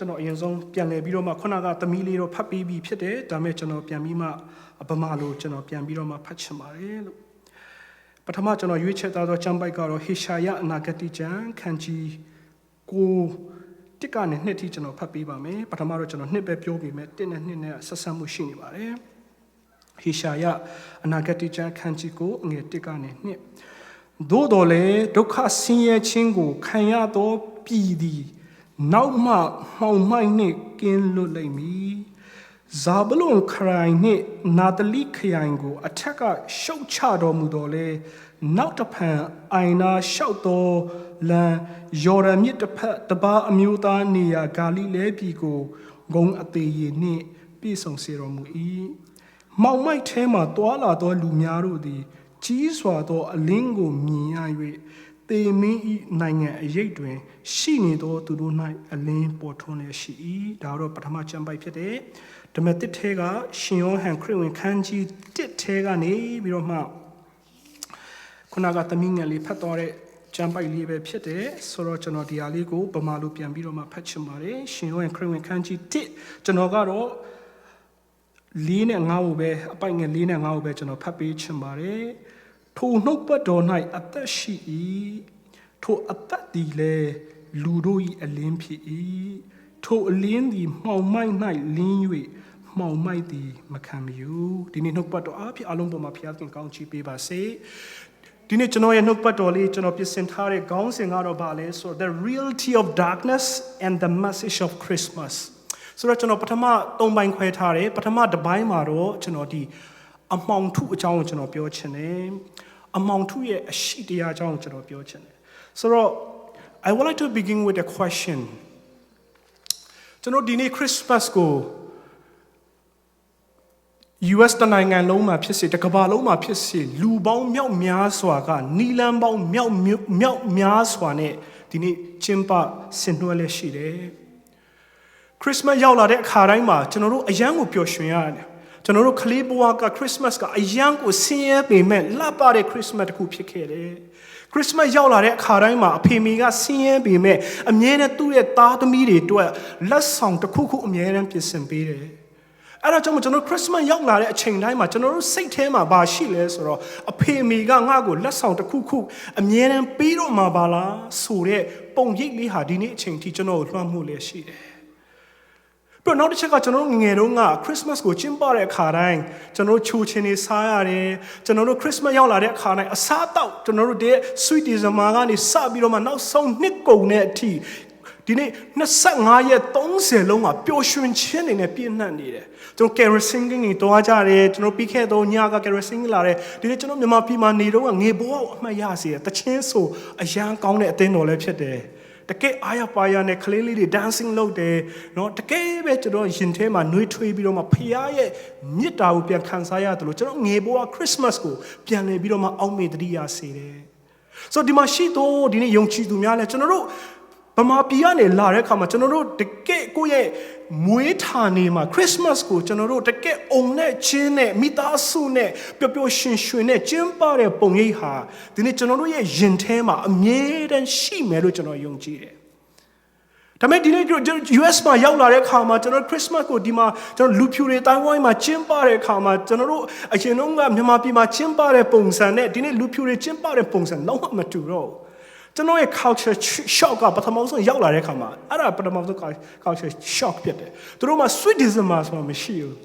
ကျွန်တော်အရင်ဆုံးပြန်လည်ပြီးတော့မှခုနကသမီးလေးတော့ဖတ်ပြီးပြီဖြစ်တယ်ဒါမဲ့ကျွန်တော်ပြန်ပြီးမှဗမာလိုကျွန်တော်ပြန်ပြီးတော့မှဖတ်ချင်ပါတယ်လို့ပထမကျွန်တော်ရွေးချယ်ထားသောကျမ်းပိုက်ကတော့ဟေရှာယအနာဂတိကျမ်းခန်းကြီးကိုတစ်ကနေနှစ်ထိကျွန်တော်ဖတ်ပေးပါမယ်ပထမတော့ကျွန်တော်နှစ်ပဲပြောပြီးမယ်တစ်နဲ့နှစ်နဲ့ဆက်ဆက်မှုရှိနေပါတယ်ဟေရှာယအနာဂတိကျမ်းခန်းကြီးကိုငယ်တစ်ကနေနှစ်သို့တော်လည်းဒုက္ခဆင်းရဲခြင်းကိုခံရသောပြည်သည်နောက်မှမှောင်မိုက်နှင့်ကင်းလွတ်လိမ့်မည်ဇာဗလုန်ခရိုင်နှင့်နာတလိခရိုင်ကိုအထက်ကရှုတ်ချတော်မူတော်လဲနောက်တစ်ဖန်အိုင်နာလျှောက်တော်လန်ယော်ဒန်မြစ်တစ်ဖက်တပါအမျိုးသားနေရာဂါလိလဲပြည်ကိုဂုံအသေးရည်နှင့်ပြည့်စုံစေတော်မူ၏မောင်မိုက်ထဲမှတွာလာသောလူများတို့သည်ကြီးစွာသောအလင်းကိုမြင်ရ၍တေမင်း၏နိုင်ငံအရေးတွင်ရှိနေသောသူတို့၌အလင်းပေါ်ထွန်းလျက်ရှိ၏ဒါတော့ပထမကျမ်းပိုက်ဖြစ်တဲ့ဓမ္မသစ်ထဲကရှင်ယောဟန်ခရစ်ဝင်ခန်းကြီး1ထဲကနေပြီးတော့မှခုနကသမီးငယ်လေးဖတ်သွားတဲ့ကျမ်းပိုက်လေးပဲဖြစ်တယ်ဆိုတော့ကျွန်တော်ဒီဟာလေးကိုဗမာလိုပြန်ပြီးတော့မှဖတ်ချင်ပါတယ်ရှင်ယောဟန်ခရစ်ဝင်ခန်းကြီး1ကျွန်တော်ကတော့4နဲ့5ကိုပဲအပိုက်ငယ်4နဲ့5ကိုပဲကျွန်တော်ဖတ်ပေးချင်ပါတယ်ထိုနှုတ်ပတ်တော်၌အသက်ရှိ၏ထိုအသက်သည်လည်းလူတို့၏အလင်းဖြစ်၏ထိုအလင်းသည်မှောင်မိုက်၌လင်း၍မှောင်မိုက်သည်မခံမယူဒီနေ့နှုတ်ပတ်တော်အားဖြင့်အလုံးပေါ်မှာဖျားခင်ကောင်းချီးပေးပါစေဒီနေ့ကျွန်တော်ရဲ့နှုတ်ပတ်တော်လေးကျွန်တော်ပြင်ဆင်ထားတဲ့ခေါင်းစဉ်ကတော့ဗာလဲဆိုတော့ The reality of darkness and the message of Christmas ဆိုတော့ကျွန်တော်ပထမ3ပိုင်းခွဲထားတယ်ပထမတစ်ပိုင်းမှာတော့ကျွန်တော်ဒီအမှောင်ထုအကြောင်းကိုကျွန်တော်ပြောချင်တယ်အမှောင်ထုရဲ့အရှိတရားအကြောင်းကိုကျွန်တော်ပြောချင်တယ်ဆိုတော့ I would like to begin with a question ကျွန်တော်ဒီနေ့ Christmas ကို US တနိုင်ငံလုံးမှာဖြစ်စေတကမ္ဘာလုံးမှာဖြစ်စေလူပေါင်းမြောက်များစွာကနီလန်းပေါင်းမြောက်များစွာနဲ့ဒီနေ့ကျင်းပဆင်နွှဲလက်ရှိတယ်ခရစ်စမတ်ရောက်လာတဲ့အခါတိုင်းမှာကျွန်တော်တို့အယံကိုပျော်ရွှင်ရတယ်ကျွန်တော်တို့ကလေးဘဝကခရစ်စမတ်ကအယံကိုဆင်းရဲပေမဲ့လှပတဲ့ခရစ်စမတ်တစ်ခုဖြစ်ခဲ့တယ်ခရစ်စမတ်ရောက်လာတဲ့အခါတိုင်းမှာအဖေမေကဆင်းရဲပေမဲ့အမြဲတမ်းသူ့ရဲ့သားသမီးတွေအတွက်လက်ဆောင်တစ်ခုခုအမြဲတမ်းပြင်ဆင်ပေးတယ်အဲ့ဒါကြောင့်ကျွန်တော်ခရစ်စမတ်ရောက်လာတဲ့အချိန်တိုင်းမှာကျွန်တော်တို့စိတ်ထဲမှာဘာရှိလဲဆိုတော့အဖေမေကငါ့ကိုလက်ဆောင်တစ်ခုခုအမြဲတမ်းပေးတော့မှာပါလားဆိုတဲ့ပုံရိပ်လေးဟာဒီနေ့အချိန်ထိကျွန်တော်ကိုလွှမ်းမိုးလျက်ရှိတယ်ပြီးတော့နောက်တစ်ချက်ကကျွန်တော်ငယ်တုန်းကခရစ်စမတ်ကိုကျင်းပတဲ့အခါတိုင်းကျွန်တော်ချိုချင်နေစားရတယ်ကျွန်တော်တို့ခရစ်စမတ်ရောက်လာတဲ့အခါတိုင်းအစားအသောက်ကျွန်တော်တို့တဲ့ sweet December ကနေစပြီးတော့မှနောက်ဆုံးနှစ်ကုန်တဲ့အထိဒီနေ့25ရက်30လုံးကပျော်ရွှင်ခြင်းတွေနဲ့ပြည့်နှက်နေတယ်ကျွန်တော် carol singing တွေတွားကြတယ်ကျွန်တော်ပြီးခဲ့တော့ညက carol singing လာတယ်ဒီနေ့ကျွန်တော်မြန်မာပြည်မှာနေတော့ငေဘဝကိုအမှတ်ရစေတယ်တခြင်းဆိုအရန်ကောင်းတဲ့အသင်းတော်လည်းဖြစ်တယ်တကယ်အားရပါရနဲ့ကလေးလေးတွေ dancing လုပ်တယ်နော်တကယ်ပဲကျွန်တော်ရင်ထဲမှာနှွေးထွေးပြီးတော့မှဖခင်ရဲ့မြတ်တာကိုပြန်ခံစားရတယ်လို့ကျွန်တော်ငေဘဝ Christmas ကိုပြန်လည်ပြီးတော့မှအောက်မေ့တတိယစေတယ်ဆိုတော့ဒီမှာရှိတော့ဒီနေ့ယုံကြည်သူများလဲကျွန်တော်တို့ဗမာပြည်ကနေလာတဲ့အခါမှာကျွန်တော်တို့တကယ်ကိုယ့်ရဲ့မွေးဌာနေမှာ Christmas ကိုကျွန်တော်တို့တကယ်အုံနဲ့ချင်းနဲ့မိသားစုနဲ့ပျော်ပျော်ရွှင်ရွှင်နဲ့ကျင်းပတဲ့ပုံရိပ်ဟာဒီနေ့ကျွန်တော်တို့ရဲ့ယင်ထဲမှာအမြဲတမ်းရှိမယ်လို့ကျွန်တော်ယုံကြည်တယ်ဒါပေမဲ့ဒီနေ့ US မှာရောက်လာတဲ့အခါမှာကျွန်တော် Christmas ကိုဒီမှာကျွန်တော်လူဖြူတွေတိုင်းဝိုင်းမှာကျင်းပတဲ့အခါမှာကျွန်တော်တို့အရင်တုန်းကမြန်မာပြည်မှာကျင်းပတဲ့ပုံစံနဲ့ဒီနေ့လူဖြူတွေကျင်းပတဲ့ပုံစံလုံးဝမတူတော့ကျွန်တော်ရဲ့ culture shock ကပထမဆုံးရောက်လာတဲ့အခါမှာအဲ့ဒါပထမဆုံး culture shock ဖြစ်တယ်သူတို့မှာ sweet December ဆိုတာမရှိဘူး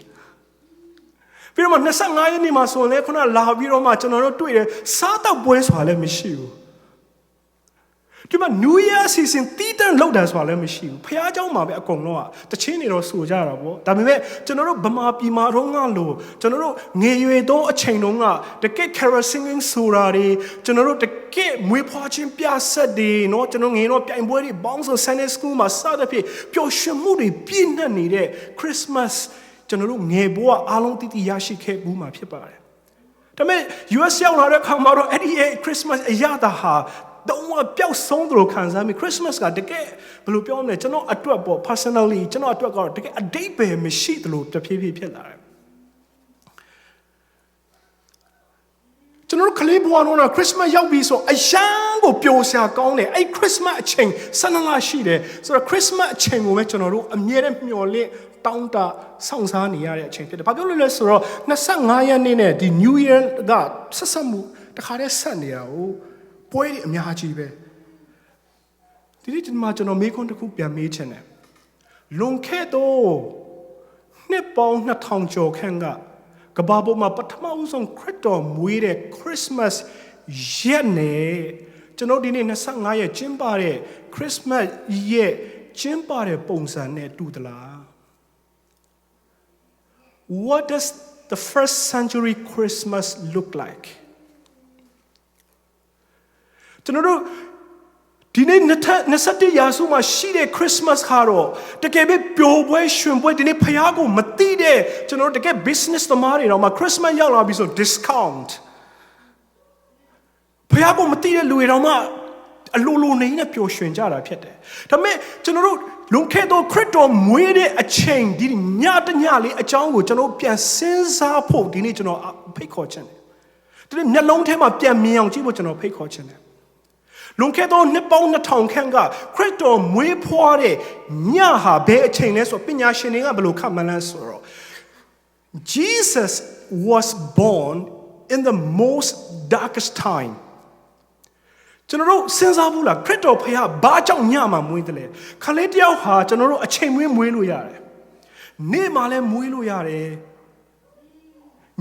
ပြီးတော့25ရက်နေ့မှာဆိုရင်လည်းခုနလာပြီးတော့မှကျွန်တော်တို့တွေ့တယ်စားတော့ပွဲဆိုတာလည်းမရှိဘူးဒီမှာ New Year season တီးတန့်လောက်တယ်ဆိုတာလည်းမရှိဘူးဖះเจ้าမှာပဲအကုန်လုံးကတချင်းတွေတော့ဆိုကြတာပေါ့ဒါပေမဲ့ကျွန်တော်တို့ဗမာပြည်မှာတော့ငါလို့ကျွန်တော်တို့ငယ်ရွယ်သောအချိန်တုန်းကတကယ် carol singing ဆိုတာတွေကျွန်တော်တို့တကယ်မွေးဖွားခြင်းပြဆက်တွေเนาะကျွန်တော်ငယ်တော့ပြိုင်ပွဲတွေဘောင်းဆို Sunday school မှာစသဖြင့်ပျော်ရွှင်မှုတွေပြည့်နှက်နေတဲ့ Christmas ကျွန်တော်တို့ငယ်ဘဝအားလုံးတည်တည်ရရှိခဲ့ဘူးမှာဖြစ်ပါတယ်ဒါပေမဲ့ US ရောက်လာတဲ့အခါမှာတော့အဲ့ဒီ Christmas အရာတာဟာတော့ပျောက်ဆုံးသလိုခံစားမိ Christmas ကတကယ်ဘယ်လိုပြောမလဲကျွန်တော်အတွက်ပေါ့ personally ကျွန်တော်အတွက်ကတော့တကယ်အတိတ်ပဲမရှိသလိုတဖြည်းဖြည်းဖြစ်လာတယ်ကျွန်တော်က လေးဘွားတော့ခရစ်စမတ်ရောက်ပြီဆိုအရန်ကိုပျော်စရာကောင်းတယ်အဲ့ခရစ်စမတ်အချိန်12လရှိတယ်ဆိုတော့ခရစ်စမတ်အချိန်ကိုပဲကျွန်တော်တို့အမြဲတမ်းမျှော်လင့်တောင်းတစောင့်စားနေရတဲ့အချိန်ဖြစ်တယ်ဘာပြောလို့လဲဆိုတော့25ရက်နေ့နဲ့ဒီ New Year ကဆက်ဆက်မှုတခါတည်းဆက်နေတာကိုပွဲတွေအများကြီးပဲဒီနေ့ကျွန်တော်မေးခွန်းတစ်ခုပြန်မေးချင်တယ်လွန်ခဲ့တော့နှစ်ပေါင်း2000ကျော်ခန့်ကကဘာပေါ်မှာပထမဦးဆုံးခရစ်တော်မွေးတဲ့ Christmas ရက်နဲ့ကျွန်တော်ဒီနေ့25ရက်ကျင်းပတဲ့ Christmas ရက်ကျင်းပတဲ့ပုံစံနဲ့တူသလား What does the first century Christmas look like ကျွန်တော်တို့ဒီနေ့21ရာစုမှာရှိတဲ့ Christmas ကတော့တကယ်ပဲပျော်ပွဲရွှင်ပွဲဒီနေ့ဖခင်ကိုမသိတဲ့ကျွန်တော်တို့တကယ် business သမားတွေတော့မှ Christmas ရောက်လာပြီဆို discount ဖခင်ကိုမသိတဲ့လူတွေတော့မှအလိုလိုနေနဲ့ပျော်ရွှင်ကြတာဖြစ်တယ်ဒါပေမဲ့ကျွန်တော်တို့လွန်ခဲ့သောခရစ်တော်မွေးတဲ့အချိန်ဒီညတညလေးအကြောင်းကိုကျွန်တော်ပြန်စဉ်းစားဖို့ဒီနေ့ကျွန်တော်ဖိတ်ခေါ်ခြင်းတယ်ဒီနေ့မျက်လုံးထဲမှာပြန်မြင်အောင်ကြည့်ဖို့ကျွန်တော်ဖိတ်ခေါ်ခြင်းတယ်လွန်ခဲ့သောနှစ်ပေါင်း2000ခန့်ကခရစ်တော်မွေးဖွားတဲ့ညဟာဘယ်အချိန်လဲဆိုပညာရှင်တွေကဘယ်လိုခန့်မှန်းလဲဆိုတော့ Jesus was born in the most darkest time ကျွန်တော်တို့စဉ်းစားဘူးလားခရစ်တော်ဖခင်ဘာကြောင့်ညမှာမွေးတယ်လဲခလေးတယောက်ဟာကျွန်တော်တို့အချိန်မွေးလို့ရတယ်နေ့မှာလည်းမွေးလို့ရတယ်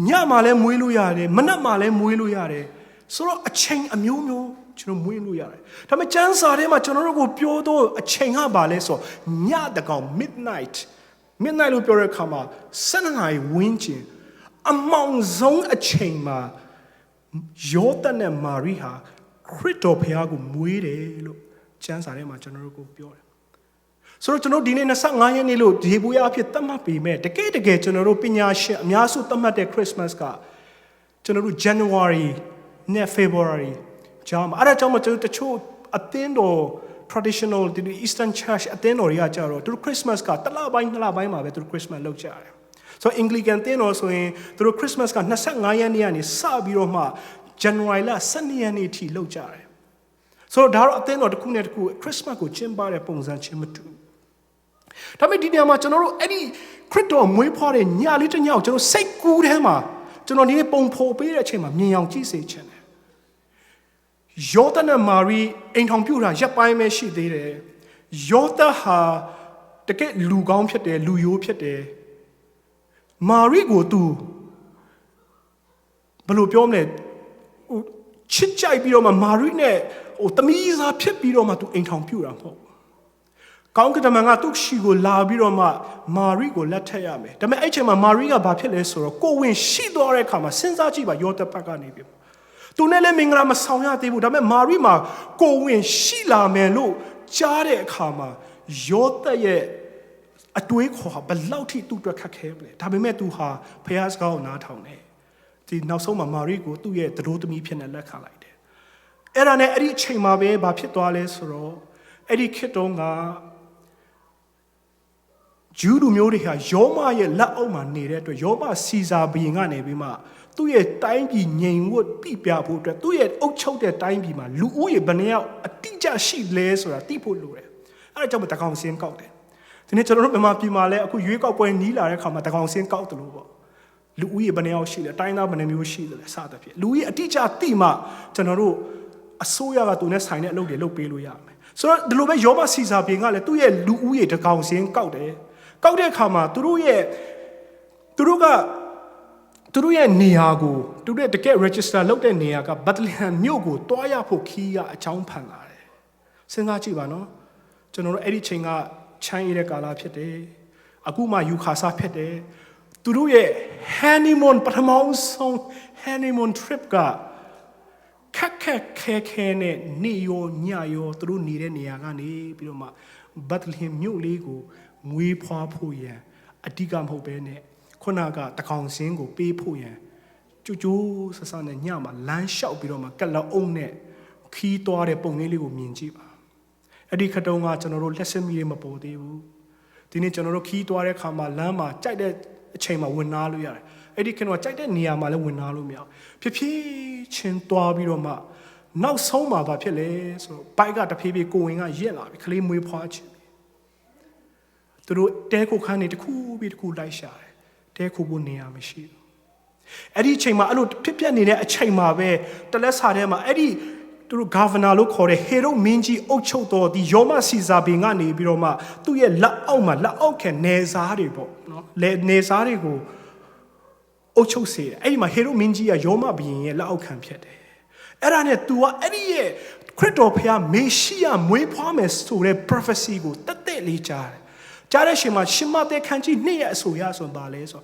ညမှာလည်းမွေးလို့ရတယ်မနက်မှာလည်းမွေးလို့ရတယ်ဆိုတော့အချိန်အမျိုးမျိုးကျွန်တော်မွေးလို့ရတယ်ဒါပေမဲ့ကျမ်းစာထဲမှာကျွန်တော်တို့ကိုပြောတော့အချိန်ကဘာလဲဆိုညတကောင် midnight လို့ပြောတဲ့အခါမှာ7နာရီဝန်းကျင်အမောင်ဆုံးအချိန်မှာယောသနဲ့မာရိဟာခရစ်တော်ဖခင်ကိုမွေးတယ်လို့ကျမ်းစာထဲမှာကျွန်တော်တို့ကိုပြောတယ်ဆိုတော့ကျွန်တော်ဒီနေ့25ရက်နေ့လို့ဒီပွဲအဖြစ်သတ်မှတ်ပေမဲ့တကယ်ကျွန်တော်တို့ပညာရှင်အများစုသတ်မှတ်တဲ့ Christmas ကကျွန်တော်တို့ January နဲ့ February ကြောင့်အဲ့ဒါကြောင့်ကျွန်တော်တချို့အသင်းတော် traditional ဒီ Eastern Church အသင်းတော်တွေကကြတော့သူတို့ Christmas ကတစ်လပိုင်းနှစ်လပိုင်းမှာပဲသူတို့ Christmas လုပ်ကြတယ်ဆိုတော့ Anglican သင်းတော်ဆိုရင်သူတို့ Christmas က25ရက်နေ့ကနေစပြီးတော့မှ January လ12ရက်နေ့ထိလုပ်ကြတယ်ဆိုတော့ဒါတော့အသင်းတော်တစ်ခုနဲ့တစ်ခု Christmas ကိုကျင်းပတဲ့ပုံစံချင်းမတူဒါပေမဲ့ဒီနေရာမှာကျွန်တော်တို့အဲ့ဒီခရစ်တော်မွေးဖွားတဲ့ညလေးတစ်ညကိုကျွန်တော်စိတ်ကူးထဲမှာကျွန်တော်ဒီပုံဖော်ပေးတဲ့အချိန်မှာမြင်အောင်ကြည့်စေချင်တယ်ယောသနဲ့မာရိအိမ်ထောင်ပြုတာရပ်ပိုင်းပဲရှိသေးတယ်ယောသဟာတကယ်လူကောင်းဖြစ်တယ်လူရိုးဖြစ်တယ်မာရိကိုသူဘယ်လိုပြောမလဲချစ်ကြိုက်ပြီးတော့မှမာရိနဲ့သမီးစားဖြစ်ပြီးတော့မှသူအိမ်ထောင်ပြုတာမဟုတ်ကောင်းကင်တမန်ကသူ့ရှိကိုလာပြီးတော့မှမာရိကိုလက်ထပ်ရမယ်ဒါပေမဲ့အဲ့ချိန်မှာမာရိကဘာဖြစ်လဲဆိုတော့ကိုဝင်ရှိသွားတဲ့အခါမှာစဉ်းစားကြည့်ပါယောသဘက်ကနေပြီးသူနဲ့လည်းမင်္ဂလာမဆောင်ရသေးဘူးဒါပေမဲ့မာရိမှာကိုဝင်ရှိလာမယ်လို့ကြားတဲ့အခါမှာယောသရဲ့အတွေးခေါ်ဟာဘယ်လောက်ထိသူ့အတွက်ခက်ခဲမလဲဒါပေမဲ့သူဟာဖခင်စကားကိုနားထောင်တယ်ဒီနောက်ဆုံးမှာမာရိကိုသူ့ရဲ့သတို့သမီးဖြစ်နေလက်ခံလိုက်တယ်အဲ့ဒါနဲ့အဲ့ဒီအချိန်မှာပဲဘာဖြစ်သွားလဲဆိုတော့အဲ့ဒီခေတ်တုန်းကဂျူးလူမျိုးတွေဟာယောမရဲ့လက်အောက်မှာနေတဲ့အတွက်ယောမစီဇာဘုရင်ကနေပြီးမှသူ့ရဲ့တိုင်းပြည်ငြိမ်ဝတ်ပြပြဖို့အတွက်သူ့ရဲ့အုပ်ချုပ်တဲ့တိုင်းပြည်မှာလူဦးရေဘယ်နှယောက်အတိအကျရှိလဲဆိုတာသိဖို့လိုတယ်အဲ့ဒါကြောင့်တကောင်စင်းကောက်တယ်ဒီနေ့ကျွန်တော်တို့မြန်မာပြည်မှာလည်းအခုရွေးကောက်ပွဲနီးလာတဲ့အခါမှာတကောင်စင်းကောက်တယ်လို့ပေါ့လူဦးရေဘယ်နှယောက်ရှိလဲတိုင်းသားဘယ်နှမျိုးရှိတယ်လဲစသဖြင့်လူဦးရေအတိအကျသိမှကျွန်တော်တို့အစိုးရကသူနဲ့ဆိုင်တဲ့အလုပ်တွေလုပ်ပေးလို့ရမယ်ဆိုတော့ဒီလိုပဲယောမစီဇာဘုရင်ကလည်းသူ့ရဲ့လူဦးရေတကောင်စင်းကောက်တယ်ကောက်တဲ့အခါမှာသူတို့ရဲ့နေရာကိုသူတို့တကယ် register လုပ်တဲ့နေရာက Bethlehem မြို့ကိုတွားရဖို့ခီးကအကြောင်းဖန်လာတယ်စဉ်းစားကြည့်ပါနော်ကျွန်တော်တို့အဲ့ဒီချိန်ကချမ်းရတဲ့ကာလဖြစ်တယ်အခုမှယူခါစားဖြစ်တယ်သူတို့ရဲ့ honeymoon ပထမဆုံး honeymoon trip ကခက်ခဲနဲ့နေရောညရောသူတို့နေတဲ့နေရာကနေပြီးတော့မှ Bethlehem မြို့လေးကိုမွေးဖွားဖို့ရန်အဓိကမဟုတ်ဘဲနဲ့ခုနကတကောင်စင်းကိုပေးဖို့ရန်ကြိုးဆဆနဲ့ညမှာလမ်းလျှောက်ပြီးတော့မှကလအုံးနဲ့ခီးသွားတဲ့ပုံလေးကိုမြင်ကြည့်ပါအဲ့ဒီခတုံးကကျွန်တော်တို့လက်စမီတွေမပေါ်သေးဘူးဒီနေ့ကျွန်တော်တို့ခီးသွားတဲ့ခါမှာလမ်းမှာကြိုက်တဲ့အချိန်မှာဝင်နာလို့ရတယ် အဲ့ဒီခင်တော့ကြိုက်တဲ့နေရာမှာလည်းဝင်လာလို့မရဖြည်းဖြည်းချင်းသွားပြီးတော့မှနောက်ဆုံးမှာဘာဖြစ်လဲဆိုတော့ဘိုက်ကတဖြည်းဖြည်းကိုဝင်ကရက်လာပြီခလေးမွေးဖွားခြင်းသူတို့တဲခုခန်းနေတစ်ခုပြီးတစ်ခုလိုက်ရှာတယ်တဲခုဖို့နေရာမရှိဘူးအဲ့ဒီအချိန်မှာအဲ့လိုဖြစ်ပြနေတဲ့အချိန်မှာပဲတလက်စာထဲမှာအဲ့ဒီသူတို့ governor လို့ခေါ်တဲ့ ဟေရုမင်းကြီးအုပ်ချုပ်တော်ဒီယောမစီဇာဘင်ကနေပြီးတော့မှသူ့ရဲ့လက်အောက်မှာလက်အောက်ခံနေစားတွေပေါ့နော်နေစားတွေကိုအုပ်ချုပ်စေတယ်အဲ့ဒီမှာဟေရုမင်းကြီးကယောမဘုရင်ရဲ့လက်အောက်ခံဖြစ်တယ်အဲ့ဒါနဲ့ तू ကအဲ့ဒီရဲ့ခရစ်တော်ဖခင်မေရှိယမွေးဖွားမယ်ဆိုတဲ့ prophecy ကိုတက်တက်လေးကြားတယ်ကြားတဲ့အချိန်မှာရှင်မသက်ခန်းကြီးနှစ်ရဲ့အဆိုရဆိုပါလဲဆို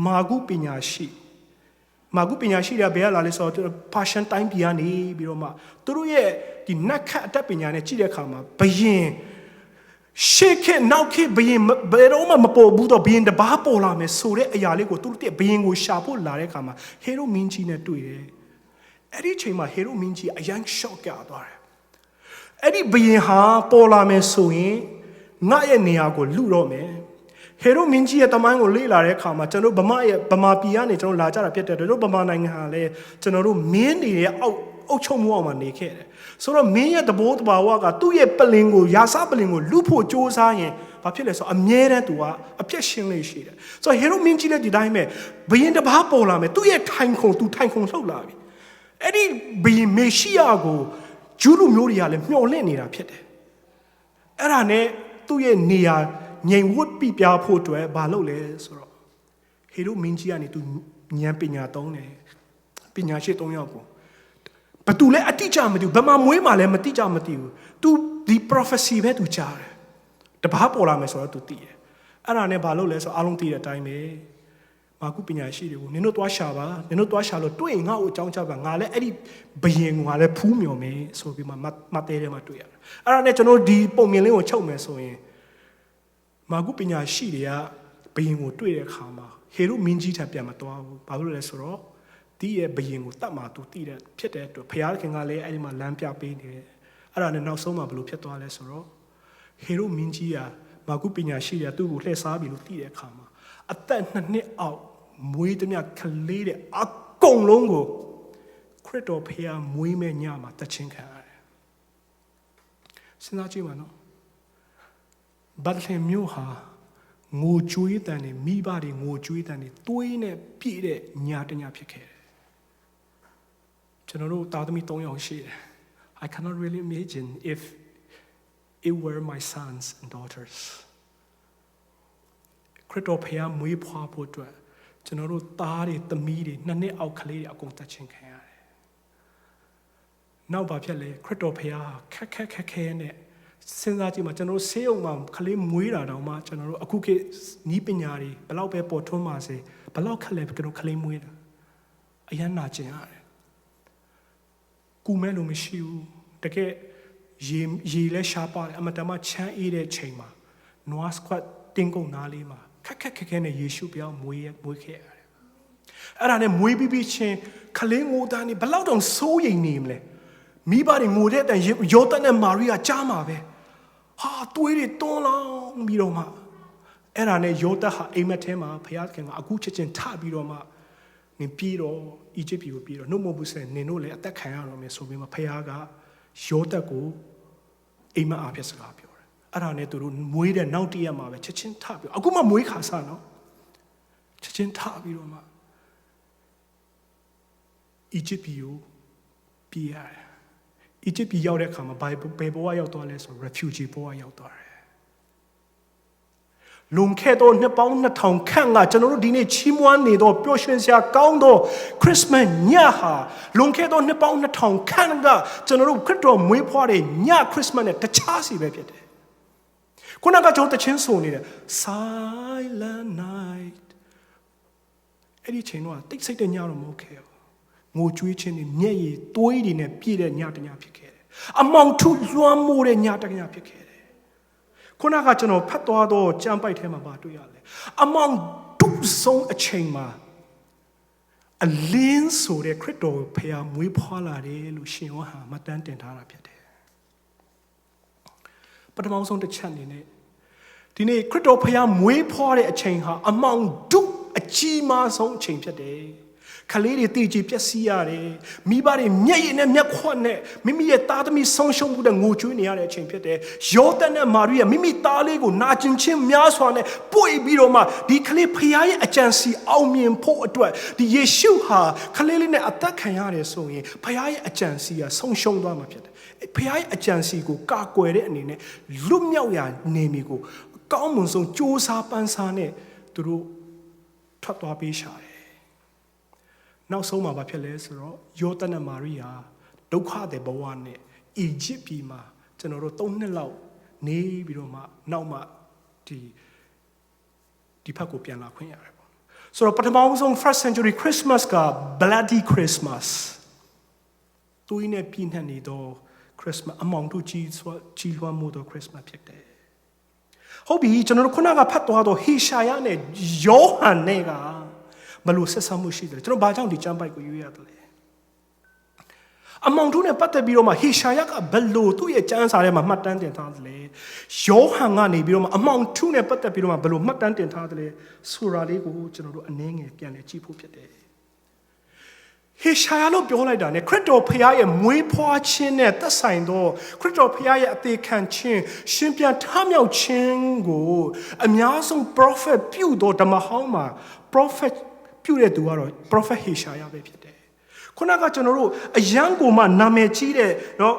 မာဂုပညာရှိတဲ့ဘယ်လာလဲဆိုတော့ပါရှန်တိုင်းပြည်ကနေပြီးတော့မှသူတို့ရဲ့ဒီနတ်ခတ်အတတ်ပညာနဲ့ကြည့်တဲ့အခါမှာဘယင်ရှေ့ခေနောက်ခေဘယင်ဘယ်တော့မှမပေါ်ဘူးတော့ဘယင်တပါးပေါ်လာမယ်ဆိုတဲ့အရာလေးကိုသူတို့တဲ့ဘယင်ကိုရှာဖို့လာတဲ့အခါမှာဟေရုမင်းကြီးနဲ့တွေ့တယ်အဲ့ဒီအချိန်မှာဟေရုမင်းကြီးအယံ shock ကြသွားတယ်အဲ့ဒီဘယင်ဟာပေါ်လာမယ်ဆိုရင်ငါရဲ့နေရာကိုလူတော့မယ်ဟေရုမင်းကြီးရဲ့တမိုင်းကိုလေ့လာတဲ့အခါမှာကျွန်တော်ဗမာပြည်ကနေကျွန်တော်လာကြတာဖြစ်တဲ့တို့ဗမာနိုင်ငံဟာလည်းကျွန်တော်တို့မင်းနေတဲ့အောက်အုပ်ချုပ်မှုအောက်မှာနေခဲ့တယ်ဆိုတော့မင်းရဲ့တဘိုးတဘာဝကသူ့ရဲ့ပလင်ကိုယာစပလင်ကိုလူဖို့စ조사ရင်ဘာဖြစ်လဲဆိုတော့အမြဲတမ်းသူကအပြည့်ရှင်းလေးရှိတယ်ဆိုတော့ဟေရုမင်းကြီးလည်းဒီတိုင်းပဲဘယင်တဘာပေါ်လာမယ်သူ့ရဲ့ထိုင်ခုံလှုပ်လာပြီအဲ့ဒီဘယင်မေရှိယကိုဂျူးလူမျိုးတွေကလည်းမျှော်လင့်နေတာဖြစ်တယ်အဲ့ဒါနဲ့သူ့ရဲ့နေရာငြိမ်ဝတ်ပြပြဖို့အတွက်ဘာလုပ်လဲဆိုတော့ဟေရုမင်းကြီးကနေသူဉာဏ်ပညာသုံးတယ်ပညာရှိ၃ယောက်ကိုဘသူလဲအတိအကျမသိဘူးဘယ်မှာမွေးမှလည်းမတိကျမသိဘူး तू ဒီ prophecy ပဲ तू ကြားတယ်တပားပေါ်လာမယ်ဆိုတော့ तू သိတယ်အဲ့ဒါနဲ့ဘာလုပ်လဲဆိုအားလုံးသိတဲ့အတိုင်းပဲမာကုပညာရှိတွေကိုနင်တို့သွားရှာပါနင်တို့သွားရှာလို့တွေ့ရင်ငါ့ကိုအကြောင်းချပါငါလည်းအဲ့ဒီဘယင်ကလည်းဖူးမြော်မယ်ဆိုပြီးမှမတဲထဲမှာတွေ့ရတယ်အဲ့ဒါနဲ့ကျွန်တော်ဒီပုံမြင်လေးကိုချုပ်မယ်ဆိုရင်မာကုပညာရှိတွေကဘယင်ကိုတွေ့တဲ့အခါမှာဟေရုမင်းကြီးထံပြန်မသွားဘူးဘာလို့လဲဆိုတော့ဒီရဲ့ဘယင်ကိုတတ်မှသူတည်တဲ့ဖြစ်တဲ့အတွက်ဘုရားခင်ကလည်းအဲ့ဒီမှာလမ်းပြပေးနေတယ်အဲ့ဒါနဲ့နောက်ဆုံးမှာဘယ်လိုဖြစ်သွားလဲဆိုတော့ဟေရုမင်းကြီးကမာကုပညာရှိတွေကသူ့ကိုလှည့်စားပြီလို့တည်တဲ့အခါမှာအသက်2နှစ်အောက်မွေးသမျှကလေးတဲ့အကုန်လုံးကိုခရစ်တော်ဖခင်မွေးမဲ့ညမှာတခြင်းခံရတယ်စဉ်းစားကြည့်ပါနော်ဗတ်လင်မြို့ဟာငိုကြွေးတန်နေမိဘတွေငိုကြွေးတန်နေသွေးနဲ့ပြည့်တဲ့ညတညဖြစ်ခဲ့တယ်ကျွန်တော်တို့သားသမီး3ယောက်ရှိတယ် I cannot really imagine if it were my sons and daughters ခရစ်တော်ဖခင်မွေးဖွားဖို့အတွက်ကျွန်တော်တို့သားတွေသမီးတွေ2နှစ်အောက်ကလေးတွေအကုန်တက်ချင်းခံရတယ်နောက်ဘာဖြစ်လဲခရစ်တော်ဖခင်ခက်ခဲနဲ့စဉ်းစားကြည့်မှာကျွန်တော်တို့ဆေးရုံမှာကလေးမွေးတာတောင်မှကျွန်တော်တို့အခုခေတ်နီးပညာတွေဘလောက်ပဲပေါ်ထွန်းပါစေဘလောက်ခက်လဲကျွန်တော်ကလေးမွေးတာအရန်နာကျင်ရတယ်ကူမဲလို့မရှိဘူးတကယ်ရေလဲရှားပါတယ်အမတမချမ်းအေးတဲ့ချိန်မှာနွားစကွတ်တင်းကုန်နားလေးမှာခက်ခဲနဲ့ယေရှုပြောင်းမွေးခဲ့ရတယ်အဲ့ဒါနဲ့မွေးပြီးချင်းကလေးငိုတန်းနေဘလောက်တောင်စိုးရိမ်နေမလဲမိဘတွေငိုတဲ့အတန်ယောသနဲ့မာရိယာကြားမှာပဲဟာသွေးတွေတွန်းလောင်းပြီးတော့မှအဲ့ဒါနဲ့ယောသဟာအိမ်မက်ထဲမှာဘုရားခင်ကအခုချက်ချင်းထပြီးတော့မှနင်ပြေးတော့အီဂျစ်ပြည်ကိုပြေးတော့နှုတ်မဟုတ်ဘူးဆက်နင်တို့လည်းအသက်ခံရတော့မယ်ဆိုပြီးမှဘုရားကယောသကိုအိမ်မက်အားဖြင့်စကားပြောတယ်အဲ့ဒါနဲ့သူတို့မွေးတဲ့နောက်တည့်ရက်မှာပဲချက်ချင်းထပြီးအခုမှမွေးခါစားနော်ချက်ချင်းထပြီးတော့မှအီဂျစ်ပြည်ကိုပြေးရတယ်အီဂျစ်ပြည်ရောက်တဲ့အခါမှာဘယ်ဘဝရောက်သွားလဲဆို refugee ဘဝရောက်သွားတယ်လွန်ခဲ့သောနှစ်ပေါင်း2000ခန့်ကကျွန်တော်တို့ဒီနေ့ချီးမွမ်းနေသောပျော်ရွှင်စရာကောင်းသောခရစ်စမတ်ညဟာလွန်ခဲ့သောနှစ်ပေါင်း2000ခန့်ကကျွန်တော်တို့ခရစ်တော်မွေးဖွားတဲ့ညခရစ်စမတ်နဲ့တခြားစီပဲဖြစ်တယ်ခုနကကျွန်တော်တခြင်းဆိုနေတယ် silent night အဲ့ဒီချိန်တော့တိတ်ဆိတ်တဲ့ညတော့မဟုတ်ခဲ့ဘူးငိုကြွေးခြင်းနဲ့မျက်ရည်သွေးတွေနဲ့ပြည့်တဲ့ညတညဖြစ်ခဲ့တယ်အမောင်ထုလွှမ်းမိုးတဲ့ညတညဖြစ်ခဲ့တယ်ခုနကကျွန်တော်ဖတ်သွားတော့ကြံပိုက်ထဲမှာပါတွေ့ရလဲအမောင်ဒုဆုံးအချိန်မှာအလင်းဆိုတဲ့ခရစ်တော်ဖခင်မွေးဖွားလာတယ်လို့ရှင်ယောဟန်မှတ်တမ်းတင်ထားတာဖြစ်တယ်ပထမဆုံးတစ်ချက်အနေနဲ့ဒီနေ့ခရစ်တော်ဖခင်မွေးဖွားတဲ့အချိန်ဟာအမောင်ဒုအ ကြီးမားဆုံးအချိန်ဖြစ်တယ်ခလေးတွေတည်ကြည်ပျက်စီးရတယ်မိဘတွေမျက်ရည်နဲ့မျက်ခွက်နဲ့မိမိရဲ့သားသမီးဆုံးရှုံးမှုတဲ့ငိုကြွေးနေရတဲ့အချိန်ဖြစ်တယ်ယောသန်နဲ့မာရိယမိမိသားလေးကိုနာကျင်ခြင်းများစွာနဲ့ပွေပြီးတော့မှဒီခလေးဖခင်ရဲ့အကြံစီအောင်မြင်ဖို့အတွက်ဒီယေရှုဟာခလေးလေးနဲ့အသက်ခံရတယ်ဆိုရင်ဖခင်ရဲ့အကြံစီကဆုံးရှုံးသွားမှာဖြစ်တယ်ဖခင်ရဲ့အကြံစီကိုကာကွယ်တဲ့အနေနဲ့လွတ်မြောက်ရာနေမီကိုအကောင်းမွန်ဆုံးစူးစမ်းပန်းစားနဲ့သူတို့ထွက်သွားပေးရှာတယ်နောက်ဆုံးမှာဘာဖြစ်လဲဆိုတော့ယောသန်နဲ့မာရိယာဒုက္ခတဲ့ဘဝနဲ့အီဂျစ်ပြည်မှာကျွန်တော်တို့3နှစ်လောက်နေပြီးတော့မှနောက်မှဒီဖက်ကိုပြန်လာခွင့်ရတယ်ပေါ့ဆိုတော့ပထမဆုံး first century Christmas က bloody Christmas သူ့နဲ့ပြည့်နှက်နေတော့ Christmas အမောင်တို့ကြီးလွှမ်းမိုးတော့ Christmas ဖြစ်တယ်ဟုတ်ပြီကျွန်တော်တို့ခုနကဖတ်သွားတော့ဟေရှာယနဲ့ယောဟန်နဲ့ကဘလို့ဆက်ဆံမှုရှိတယ်ကျွန်တော်ဘာကြောင့်ဒီကျမ်းပိုက်ကိုရွေးရတယ်လဲအမောင်တို့နဲ့ပတ်သက်ပြီးတော့မှဟေရှာယကဘလို့သူ့ရဲ့ကျမ်းစာထဲမှာမှတ်တမ်းတင်ထားတယ်လေယောဟန်ကနေပြီးတော့မှအမောင်တို့နဲ့ပတ်သက်ပြီးတော့မှဘလို့မှတ်တမ်းတင်ထားတယ်လေဆိုတာလေးကိုကျွန်တော်တို့အနည်းငယ်ပြန်လည်ကြည့်ဖို့ဖြစ်တယ်ဟေရှာယလို့ပြောလိုက်တာ ਨੇ ခရစ်တော်ဖခင်ရဲ့မွေးဖွားခြင်းနဲ့သက်ဆိုင်သောခရစ်တော်ဖခင်ရဲ့အသေးခံခြင်းရှင်ပြန်ထမြောက်ခြင်းကိုအများဆုံး prophet ပြုတော်ဓမ္မဟောင်းမှာ prophet ပြုတဲ့သူကတော့ prophet ဟေရှာယပဲဖြစ်တယ်ခုနကကျွန်တော်တို့အယံကိုမှနာမည်ကြီးတဲ့เนาะ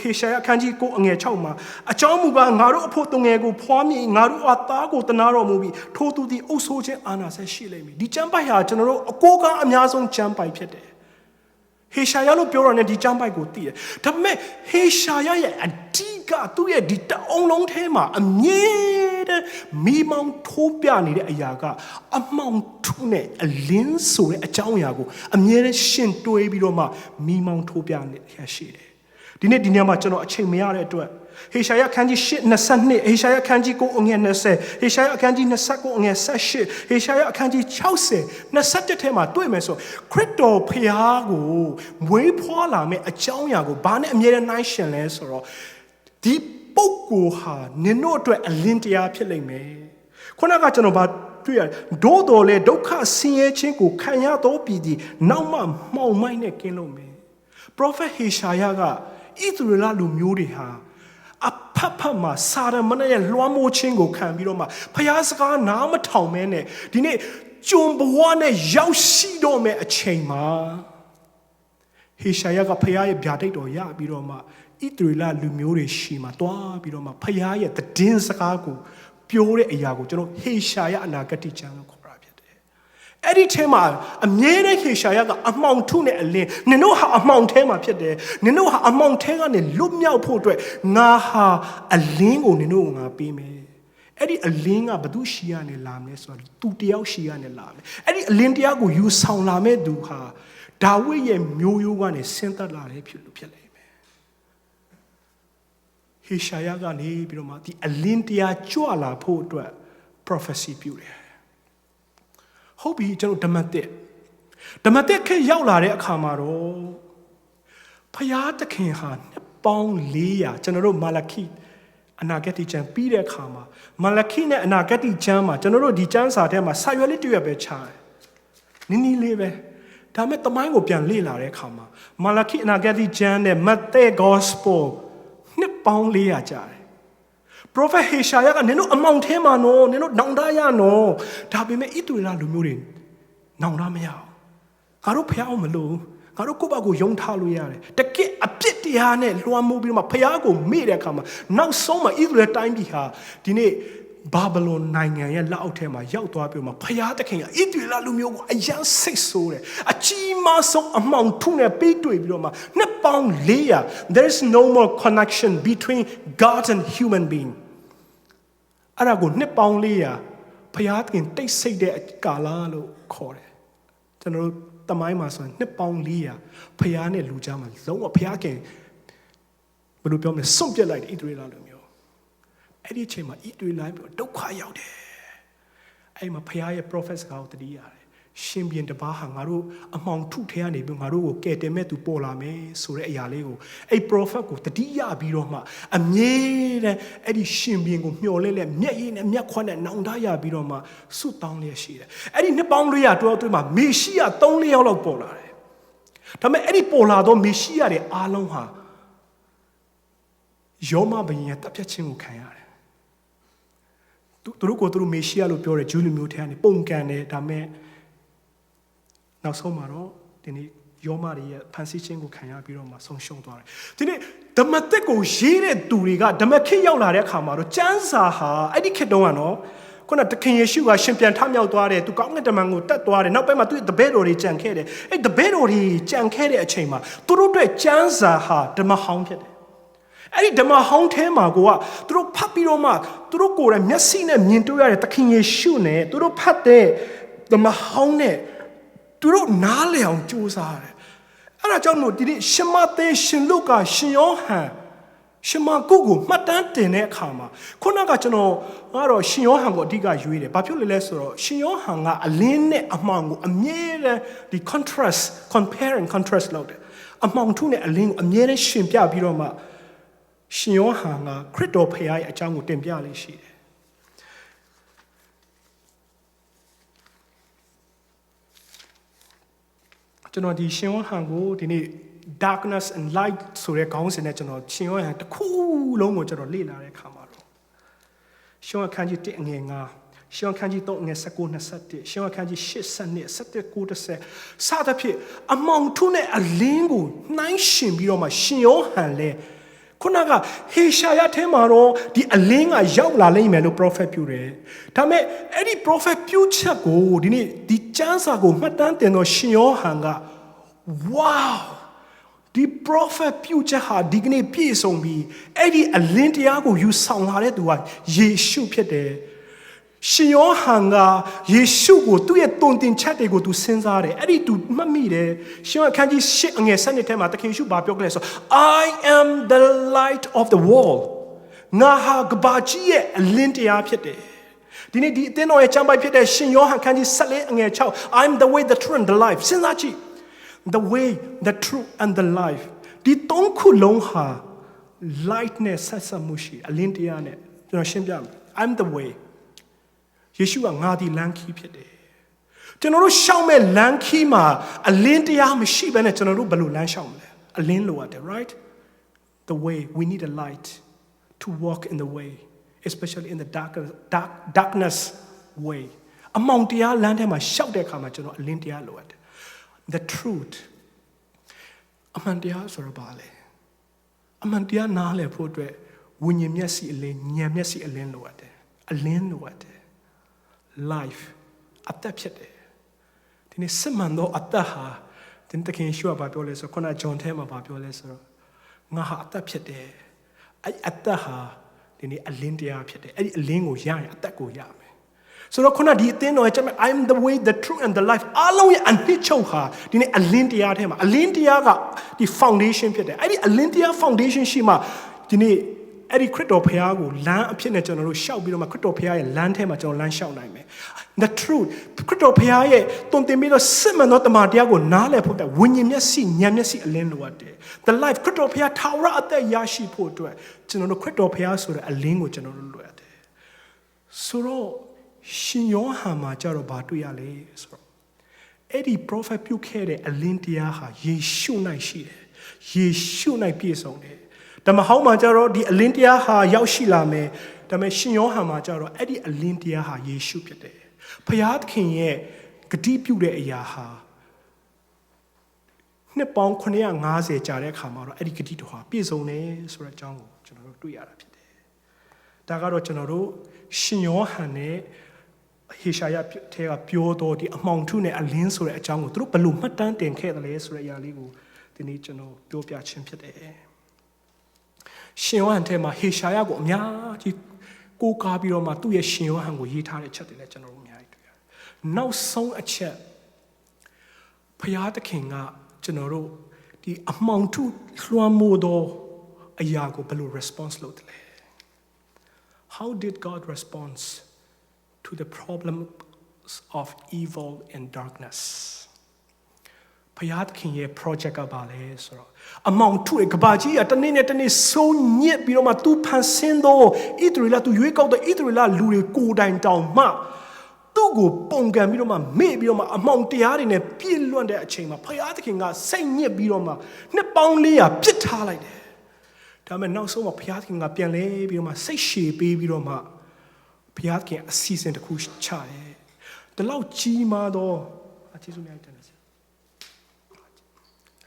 ဟေရှာယအခန်းကြီး9အငယ်6မှာအကြောင်းမူကားငါတို့အဖို့တငယ်ကိုဖွားမြင်ငါတို့အသားကိုတနာတော်မူပြီးထိုသူသည်အုပ်ဆိုးခြင်းအာဏာဆက်ရှိလိမ့်မည်ဒီကျမ်းပိုက်ဟာကျွန်တော်တို့အကိုကအများဆုံးကျမ်းပိုက်ဖြစ်တယ်ဟေရှာယလို့ပြောရတဲ့ဒီကျမ်းပိုက်ကိုသိတယ်ဒါပေမဲ့ဟေရှာယရဲ့အဓိကသူ့ရဲ့ဒီတအုံလုံးထဲမှာအမြဲတမ်းမိမောင်းထိုးပြနေတဲ့အရာကအမောင်ထုနဲ့အလင်းဆိုတဲ့အကြောင်းအရာကိုအမြဲတမ်းရှင်းတွေးပြီးတော့မှမိမောင်းထိုးပြနေရရှိတယ်ဒီနေ့ဒီညမှာကျွန်တော်အချိန်မရတဲ့အတွက်ဟေရှာယအခန်းကြီး8:22ဟေရှာယအခန်းကြီး9အငယ်20ဟေရှာယအခန်းကြီး29အငယ်18ဟေရှာယအခန်းကြီး60 21ထဲမှာတွေ့မယ်ဆိုခရစ်တော်ဖခင်ကိုမွေးဖွားလာမယ့်အကြောင်းအရာကိုဘာနဲ့အမြဲတမ်းနှိုင်းယှဉ်လဲဆိုတော့ဒီပုဂ္ဂိုလ်ဟာနင်တို့အတွက်အလင်းတရားဖြစ်လိမ့်မယ်ခုနကကျွန်တော်တွေ့ရတယ်ဒို့တော်လေဒုက္ခဆင်းရဲခြင်းကိုခံရတော့ပြည်ဒီနောက်မှမှောင်မိုက်နဲ့ကင်းလို့မယ် prophet ဟေရှာယကဣသရေလလူမျိုးတွေဟာအဖဖမှာစာရမဏေရဲ့လွှမ်းမိုးခြင်းကိုခံပြီးတော့မှဖျားစကားနားမထောင်မဲနဲ့ဒီနေ့ကျုံဘဝနဲ့ရောက်ရှိတော့မဲ့အချိန်မှာဟေရှာယကဖျားရဲ့ဗျာဒိတ်တော်ရပြီးတော့မှဣသရေလလူမျိုးတွေရှီမှာတွားပြီးတော့မှဖျားရဲ့သတင်းစကားကိုပြောတဲ့အရာကိုကျွန်တော်ဟေရှာယအနာဂတိကျမ်းလို့ခေါ်တာဖြစ်တယ်။အဲ့ဒီထဲမှာအမြဲတမ်းဟေရှာယကအမှောင်ထုနဲ့အလင်းနင်တို့ဟာအမှောင်ထဲမှာဖြစ်တယ်။နင်တို့ဟာအမှောင်ထဲကနေလွတ်မြောက်ဖို့အတွက်ငါဟာအလင်းကိုနင်တို့ကိုငါပေးမယ်။အဲ့ဒီအလင်းကဘသူရှီကနေလာမလဲဆိုတော့သူတယောက်ရှီကနေလာမယ်။အဲ့ဒီအလင်းတရားကိုယူဆောင်လာမဲ့သူဟာဒါဝိဒ်ရဲ့မျိုးရိုးကနေဆင်းသက်လာတဲ့ဖြစ်လို့ဖြစ်လေ။ဟေရှာယကနေပြီးတော့မှဒီအလင်းတရားကြွလာဖို့အတွက် prophecy ပြုတယ်ဟုတ်ပြီကျွန်တော်ဓမ္မသစ်ခေတ်ရောက်လာတဲ့အခါမှာတော့ဖျားသခင်ဟာနှစ်ပေါင်း400ကျွန်တော်တို့မာလခိအနာဂတ်ကျမ်းပြီးတဲ့အခါမှာမာလခိနဲ့အနာဂတ်ကျမ်းမှာကျွန်တော်တို့ဒီကျမ်းစာထဲမှာစာရွက်လေးတစ်ရွက်ပဲခြားတယ်နည်းလေးပဲဒါမဲ့တမိုင်းကိုပြန်လေ့လာတဲ့အခါမှာမာလခိအနာဂတ်ကျမ်းနဲ့မဿဲ gospelနှစ်ပေါင်း400ကြာတယ် prophet ဟေရှာယကနင်တို့အမောင်ထဲမှာနော်နင်တို့နောင်တရနော်ဒါပေမဲ့ဣသရေလလူမျိုးတွေနောင်တမရအောင်ငါတို့ဖျားအောင်မလို့ငါတို့ကိုယ့်ဘက်ကိုယုံထားလို့ရတယ်တကယ့်အပြစ်တရားနဲ့လွှမ်းမိုးပြီးတော့မှဖျားကိုမေ့တဲ့အခါမှာနောက်ဆုံးမှာဣသရေလတိုင်းပြည်ဟာဒီနေ့ဘာဗလုန်နိုင်ငံရဲ့လက်အောက်ထဲမှာရောက်သွားပြီးမှဖျားသခင်ကဣသရေလလူမျိုးကိုအယမ်းစိတ်ဆိုးတယ်အကြီးမားဆုံးအမှောင်ထုနဲ့ပေးတွေ့ပြီးတော့မှနှစ်ပေါင်း400 there is no more connection between God and human being အဲ့ဒါကိုနှစ်ပေါင်း400ဖျားသခင်တိတ်ဆိတ်တဲ့ကာလလို့ခေါ်တယ်ကျွန်တော်တို့တမိုင်းမှာဆိုရင်နှစ်ပေါင်း400ဖျားနဲ့လူကြားမှာလုံးဝဖျားခင်ဘယ်လိုပြောမလဲစွန့်ပစ်လိုက်တယ်ဣသရေလလူမျိုးအဲ့ဒီအချိန်မှာဣသရေလမျိုးဒုက္ခရောက်တယ်အဲ့မှာဖခင်ရဲ့ prophet စကားကိုတတိရတယ် ရှင်ပြန်တပါးဟာငါတို့အမှောင်ထုထဲကနေပြီးငါတို့ကိုကယ်တင်မဲ့သူပေါ်လာမယ်ဆိုတဲ့အရာလေးကိုအဲ့ prophet ကိုတတိယပြီးတော့မှအမြဲတမ်းအဲ့ဒီရှင်ပြန်ကိုမျှော်လင့်လက်မျက်ရည်နဲ့မျက်ခွန်းနဲ့နောင်တရပြီးတော့မှဆုတောင်းလျက်ရှိတယ်အဲ့ဒီနှစ်ပေါင်း400တောအတွင်းမှာမေရှိယ3-4ယောက်လောက်ပေါ်လာတယ်ဒါပေမဲ့အဲ့ဒီပေါ်လာတော့မေရှိယတွေအားလုံးဟာယောမဘုရင်ရဲ့တပ်ဖြတ်ခြင်းကိုခံရတယ်သူတို့ကိုသူတို့မေရှိယလို့ပြောတယ်ဂျူးလူမျိုးထဲကနေပုံကန်တယ်ဒါပေမဲ့နောက်ဆုံးမှာတော့ဒီနေ့ယောမတွေရဲ့ဖန်ဆီးခြင်းကိုခံရပြီးတော့မှဆုံးရှုံးသွားတယ်ဒီနေ့ဓမ္မသစ်ကိုရေးတဲ့သူတွေကဓမ္မခေတ်ရောက်လာတဲ့အခါမှာတော့ကျမ်းစာဟာအဲ့ဒီခေတ်တုန်းကနော်ခုနတခင်ယေရှုကရှင်ပြန်ထမြောက်သွားတယ်သူကောင်းကင်တမန်ကိုတက်သွားတယ်နောက်ပိုင်းမှာသူတပည့်တော်တွေကြံခဲ့တယ်အဲ့တပည့်တော်တွေကြံခဲ့တဲ့အချိန်မှာသူတို့အတွက်ကျမ်းစာဟာဓမ္မဟောင်းဖြစ်တယ်အဲ့ဒီဓမ္မဟောင်းထဲမှာကိုကသူတို့ဖတ်ပြီးတော့မှသူတို့ကိုယ်တိုင်မျက်စိနဲ့မြင်တွေ့ရတဲ့သခင်ယေရှုနဲ့သူတို့ဖတ်တဲ့ဓမ္မဟောင်းနဲ့သူတို့နားလည်အောင်ကြိုးစားတယ်အဲ့ဒါကြောင့်မို့ဒီနေ့ရှမသေရှင်လုကာရှင်ယောဟန်ရှမကုကိုမှတ်တမ်းတင်တဲ့အခါမှာခုနကကျွန်တော်ကတော့ရှင်ယောဟန်ကိုအဓိကရွေးတယ်ဘာဖြစ်လဲလဲဆိုတော့ရှင်ယောဟန်ကအလင်းနဲ့အမှောင်ကိုအမြဲတမ်းဒီ compare and contrast လုပ်တယ်အမှောင်ထုနဲ့အလင်းကိုအမြဲတမ်းရှင်ပြပြီးတော့မှရှင်ယောဟန်ကခရစ်တော်ဖခင်ရဲ့အကြောင်းကိုတင်ပြလေးရှိတယ်ကျွန်တော်ဒီရှင်ယောဟန်ကိုဒီနေ့ darkness and light ဆိုတဲ့ခေါင်းစဉ်နဲ့ကျွန်တော်ရှင်ယောဟန်တစ်ခုလုံးကိုကျွန်တော်လေ့လာတဲ့အခါမှာတော့ရှင်ယောဟန်ခန်းကြီး1အငယ်9ရှင်ယောဟန်ခန်းကြီး3အငယ်19 21ရှင်ယောဟန်ခန်းကြီး8 17 19 10စသဖြင့်အမောင်ထုနဲ့အလင်းကိုနှိုင်းရှင်ပြီးတော့မှရှင်ယောဟန်လည်းခုနကဟေရှာယထဲမှာတော့ဒီအလင်းကရောက်လာလိမ့်မယ်လို့ prophet ပြုတယ်ဒါပေမဲ့အဲ့ဒီ prophet ပြုချက်ကိုဒီနေ့ဒီကျမ်းစာကိုမှတ်တမ်းတင်တော့ရှင်ယောဟန်က wow ဒီ prophet ပြုချက်ဟာဒီကနေ့ပြည့်စုံပြီးအဲ့ဒီအလင်းတရားကိုယူဆောင်လာတဲ့သူကယေရှုဖြစ်တယ်ရှင်ယောဟန်ကယေရှုကိုသူ့ရဲ့တုန်တင်ချက်တွေကိုသူစဉ်းစားတယ်အဲ့ဒီသူမှတ်မိတယ်ရှင်ယောဟန်ခန်းကြီး8အငယ်7ထဲမှာသခင်ယေရှုဘာပြောကြလဲဆို I am the light of the world ငါဟာကဘာကြီးရဲ့အလင်းတရားဖြစ်တယ်ဒီနေ့ဒီအသင်းတော်ရဲ့ကျမ်းပိုက်ဖြစ်တဲ့ရှင်ယောဟန်ခန်းကြီး14အငယ်6 I'm the way the truth and the life စဉ်းစားကြည့် the way the truth and the life ဒီသုံးခုလုံးဟာ light နဲ့ဆက်စပ်မှုရှိအလင်းတရားနဲ့ကျွန်တော်ရှင်းပြမယ် I'm the wayယေရှုကငါဒီလမ်းခီးဖြစ်တယ်ကျွန်တော်တို့ရှောက်မဲ့လမ်းခီးမှာအလင်းတရားမရှိဘဲနဲ့ကျွန်တော်တို့ဘယ်လိုလမ်းရှောက်မလဲအလင်းလိုရတယ် right the way we need a light to walk in the way especially in the darkness way အမောင်တရားလမ်းထဲမှာရှောက်တဲ့အခါမှာကျွန်တော်အလင်းတရားလိုရတယ် the truth အမှန်တရားဆိုတော့ဘာလဲအမှန်တရားနားလည်ဖို့အတွက်ဝိညာဉ်မျက်စိအလင်းဉာဏ်မျက်စိအလင်းလိုရတယ်အလင်းလိုရတယ်life အသက်ဖြစ်တယ်ဒီနေ့စစ်မှန်သောအသက်ဟာဒီတခင်ရှုကဘာပြောလဲဆိုခုနဂျွန်ထဲမှာဘာပြောလဲဆိုတော့ငါဟာအသက်ဖြစ်တယ်အဲ့အသက်ဟာဒီနေ့အလင်းတရားဖြစ်တယ်အဲ့ဒီအလင်းကိုရရင်အသက်ကိုရမယ်ဆိုတော့ခုနဒီအသင်းတော်ရဲ့ I'm the way the truth and the life အလုံးရဲ့အနှစ်ချုပ်ဟာဒီနေ့အလင်းတရားထဲမှာအလင်းတရားကဒီ foundation ဖြစ်တယ်အဲ့ဒီအလင်းတရား foundation ရှိမှဒီနေ့အဲ့ဒီခရစ်တော်ဖခင်ကိုလမ်းအဖြစ်နဲ့ကျွန်တော်တို့ရှောက်ပြီးတော့မှခရစ်တော်ဖခင်ရဲ့လမ်းထဲမှာကျွန်တော်လမ်းရှောက်နိုင်မယ် the truth ခရစ်တော်ဖခင်ရဲ့တုံတင်ပြီးတော့စစ်မှန်သောတမန်တရားကိုနားလည်ဖို့တဲ့ဝိညာဉ်မျက်စိဉာဏ်မျက်စိအလင်းလိုအပ်တယ် the life ခရစ်တော်ဖခင်ထာဝရအသက်ရရှိဖို့အတွက်ကျွန်တော်တို့ခရစ်တော်ဖခင်ဆိုတဲ့အလင်းကိုကျွန်တော်တို့လိုအပ်တယ်ဆိုတော့ရှင်ယောဟန်မှာကြတော့ဘာတွေ့ရလဲဆိုတော့အဲ့ဒီ prophet ပြုခဲ့တဲ့အလင်းတရားဟာယေရှု၌ရှိတယ်ယေရှု၌ပြည့်စုံတယ်ဓမ္မဟောင်းမှာကြတော့ဒီအလင်းတရားဟာရောက်ရှိလာမယ်ဒါပေမဲ့ရှင်ယောဟန်မှာကြတော့အဲ့ဒီအလင်းတရားဟာယေရှုဖြစ်တယ်ဖျားသခင်ရဲ့ဂတိပြုတဲ့အရာဟာနှစ်ပေါင်း950ကြာတဲ့အခါမှာတော့အဲ့ဒီဂတိတော်ဟာပြည့်စုံတယ်ဆိုတဲ့အကြောင်းကိုကျွန်တော်တို့တွေ့ရတာဖြစ်တယ်ဒါကတော့ကျွန်တော်တို့ရှင်ယောဟန်နဲ့ဟေရှာယထဲကပြောတော်ဒီအမှောင်ထုနဲ့အလင်းဆိုတဲ့အကြောင်းကိုသူတို့ဘယ်လိုမှတ်တမ်းတင်ခဲ့တယ်လဲဆိုတဲ့အရာလေးကိုဒီနေ့ကျွန်တော်ပြောပြခြင်းဖြစ်တယ်ရှင်ယောဟန်ထဲမှာဟေရှာယကိုအများကြီးကိုးကားပြီးတော့မှသူ့ရဲ့ရှင်ယောဟန်ကိုရေးထားတဲ့ချက်တွေလည်းကျွန်တော်တို့အများကြီးတွေ့ရတယ်။နောက်ဆုံးအချက်ဖျားသခင်ကကျွန်တော်တို့ဒီအမှောင်ထုလွှမ်းမိုးသောအရာကိုဘယ်လို response လုပ်တယ်လဲ How did God respond to the problem of evil and darkness ဖျားသခင်ရဲ့ project ကပါလဲဆိုတော့အမောင်ထုရဲ့ကဘာကြီးကတနေ့နဲ့တနေ့ဆုံးညစ်ပြီးတော့မှသူဖန်ဆင်းသောဣသရေလသူရွေးကောက်တဲ့ဣသရေလလူတွေကိုယ်တိုင်တောင်မှသူ့ကိုပုံကံပြီးတော့မှမေ့ပြီးတော့မှအမောင်တရားတွေနဲ့ပြည့်လွတ်တဲ့အချိန်မှာဖျားသခင်ကစိတ်ညစ်ပြီးတော့မှနှစ်ပေါင်း400ပြစ်ထားလိုက်တယ်ဒါပေမဲ့နောက်ဆုံးမှာဘုရားသခင်ကပြန်လဲပြီးတော့မှစိတ်ရှည်ပေးပြီးတော့မှဘုရားသခင်အစီအစဉ်တစ်ခုချတယ်။ဒီလောက်ကြီးမားသောကျေးဇူးများတင်တယ်။